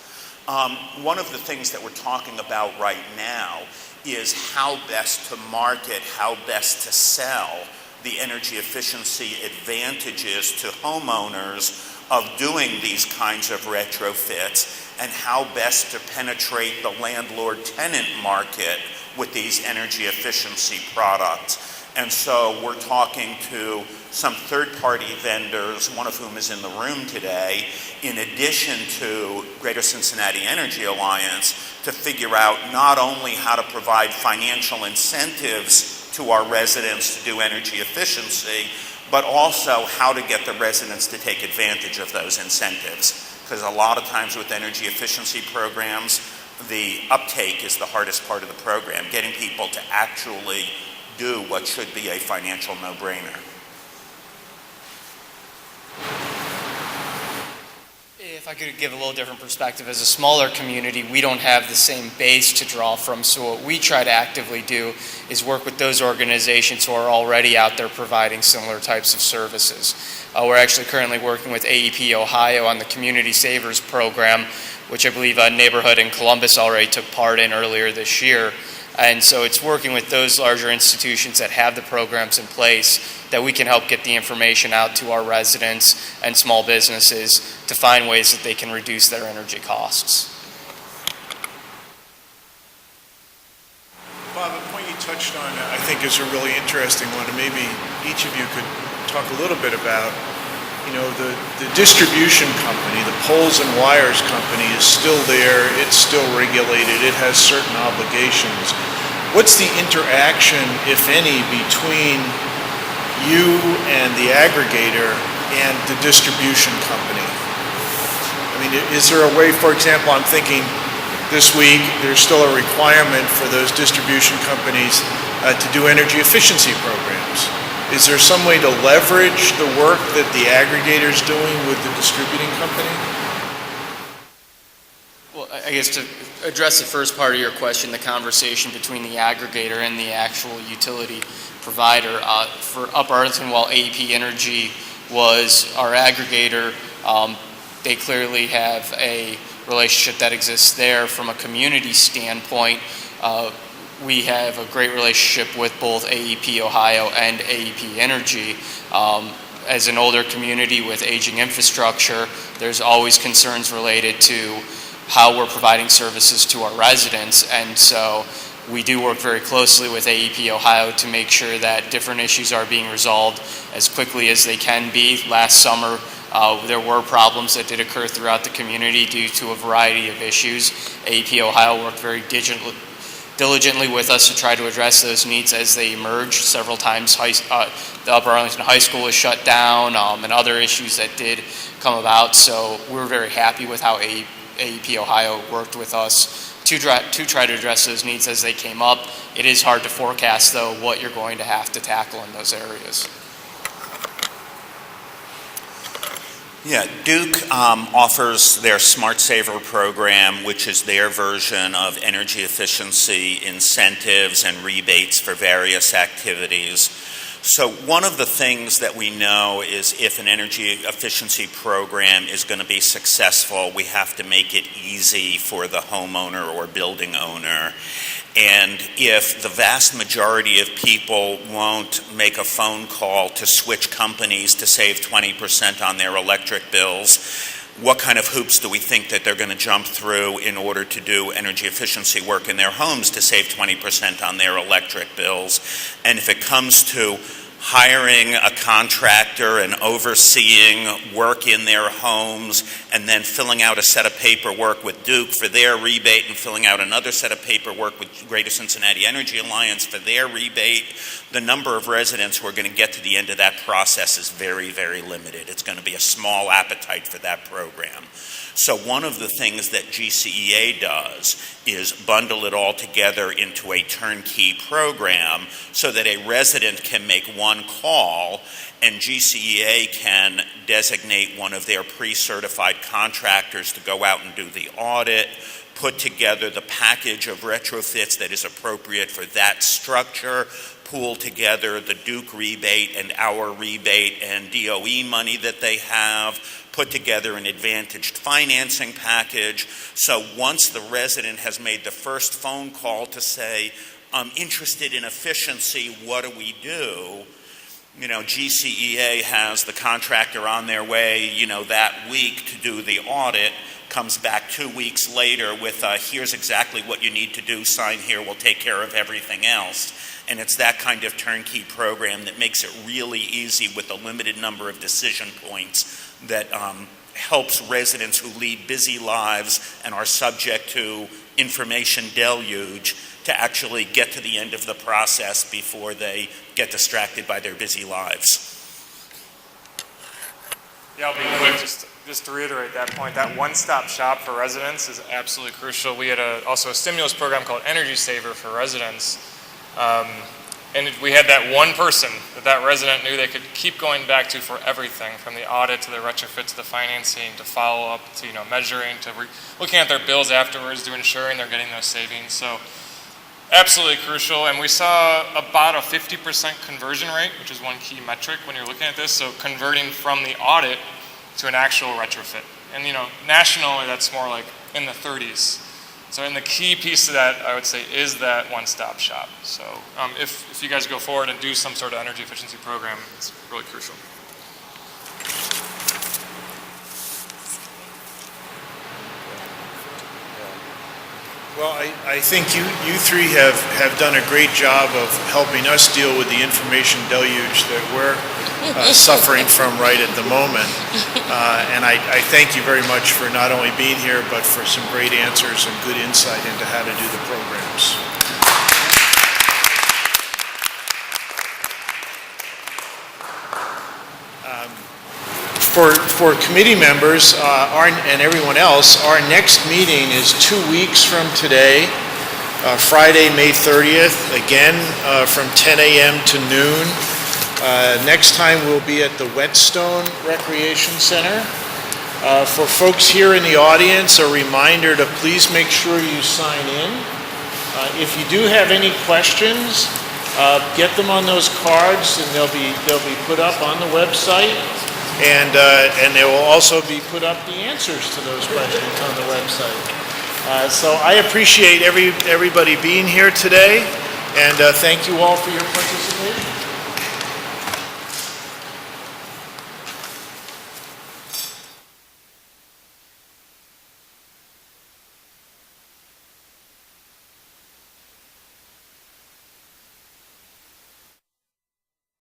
One of the things that we're talking about right now is how best to market, how best to sell the energy efficiency advantages to homeowners of doing these kinds of retrofits, and how best to penetrate the landlord-tenant market with these energy efficiency products. And so we're talking to some third-party vendors, one of whom is in the room today, in addition to Greater Cincinnati Energy Alliance, to figure out not only how to provide financial incentives to our residents to do energy efficiency, but also how to get the residents to take advantage of those incentives. Because a lot of times with energy efficiency programs, the uptake is the hardest part of the program, getting people to actually do what should be a financial no-brainer. If I could give a little different perspective, as a smaller community, we don't have the same base to draw from. So what we try to actively do is work with those organizations who are already out there providing similar types of services. We're actually currently working with AEP Ohio on the Community Savers Program, which I believe a neighborhood in Columbus already took part in earlier this year. And so it's working with those larger institutions that have the programs in place that we can help get the information out to our residents and small businesses to find ways that they can reduce their energy costs. Bob, a point you touched on, I think, is a really interesting one, and maybe each of you could talk a little bit about, the distribution company, the poles and wires company is still there, it's still regulated, it has certain obligations. What's the interaction, if any, between you and the aggregator and the distribution company? I mean, is there a way, for example, I'm thinking this week, there's still a requirement for those distribution companies to do energy efficiency programs. Is there some way to leverage the work that the aggregator is doing with the distributing company? Well, I guess to address the first part of your question, the conversation between the aggregator and the actual utility provider, for Upper Arlington, while AEP Energy was our aggregator, they clearly have a relationship that exists there. From a community standpoint, we have a great relationship with both AEP Ohio and AEP Energy. As an older community with aging infrastructure, there's always concerns related to how we're providing services to our residents, and so we do work very closely with AEP Ohio to make sure that different issues are being resolved as quickly as they can be. Last summer, there were problems that did occur throughout the community due to a variety of issues. AEP Ohio worked very diligently with us to try to address those needs as they emerged. Several times the Upper Arlington High School was shut down, and other issues that did come about. So we're very happy with how AEP Ohio worked with us to try to address those needs as they came up. It is hard to forecast, though, what you're going to have to tackle in those areas. Yeah, Duke offers their Smart Saver program, which is their version of energy efficiency incentives and rebates for various activities. So one of the things that we know is if an energy efficiency program is going to be successful, we have to make it easy for the homeowner or building owner. And if the vast majority of people won't make a phone call to switch companies to save 20% on their electric bills, what kind of hoops do we think that they're going to jump through in order to do energy efficiency work in their homes to save 20% on their electric bills? And if it comes to hiring a contractor and overseeing work in their homes and then filling out a set of paperwork with Duke for their rebate and filling out another set of paperwork with Greater Cincinnati Energy Alliance for their rebate, the number of residents who are going to get to the end of that process is very, very limited. It's going to be a small appetite for that program. So one of the things that GCEA does is bundle it all together into a turnkey program so that a resident can make one call and GCEA can designate one of their pre-certified contractors to go out and do the audit, put together the package of retrofits that is appropriate for that structure, pool together the Duke rebate and our rebate and DOE money that they have, put together an advantaged financing package. So once the resident has made the first phone call to say, I'm interested in efficiency, what do we do? You know, GCEA has the contractor on their way, that week to do the audit, comes back 2 weeks later with, here's exactly what you need to do, sign here, we'll take care of everything else. And it's that kind of turnkey program that makes it really easy with a limited number of decision points that helps residents who lead busy lives and are subject to information deluge to actually get to the end of the process before they get distracted by their busy lives. Yeah, I'll be quick. Just to reiterate that point, that one-stop shop for residents is absolutely crucial. We had also a stimulus program called Energy Saver for residents. And we had that one person that resident knew they could keep going back to for everything, from the audit to the retrofit to the financing to follow-up to measuring to looking at their bills afterwards to ensuring they're getting those savings. So absolutely crucial. And we saw about a 50% conversion rate, which is one key metric when you're looking at this. So converting from the audit to an actual retrofit. And nationally that's more like in the 30s. So, and the key piece of that, I would say, is that one-stop shop. So, if you guys go forward and do some sort of energy efficiency program, it's really crucial. Well, I think you three have done a great job of helping us deal with the information deluge that we're suffering from right at the moment. And I thank you very much for not only being here, but for some great answers and good insight into how to do the programs. For committee members and everyone else, our next meeting is 2 weeks from today, Friday, May 30th, again from 10 a.m. to noon. Next time we'll be at the Whetstone Recreation Center. For folks here in the audience, a reminder to please make sure you sign in. If you do have any questions, get them on those cards and they'll be put up on the website. and there will also be put up the answers to those questions on the website. So I appreciate everybody being here today, and thank you all for your participation.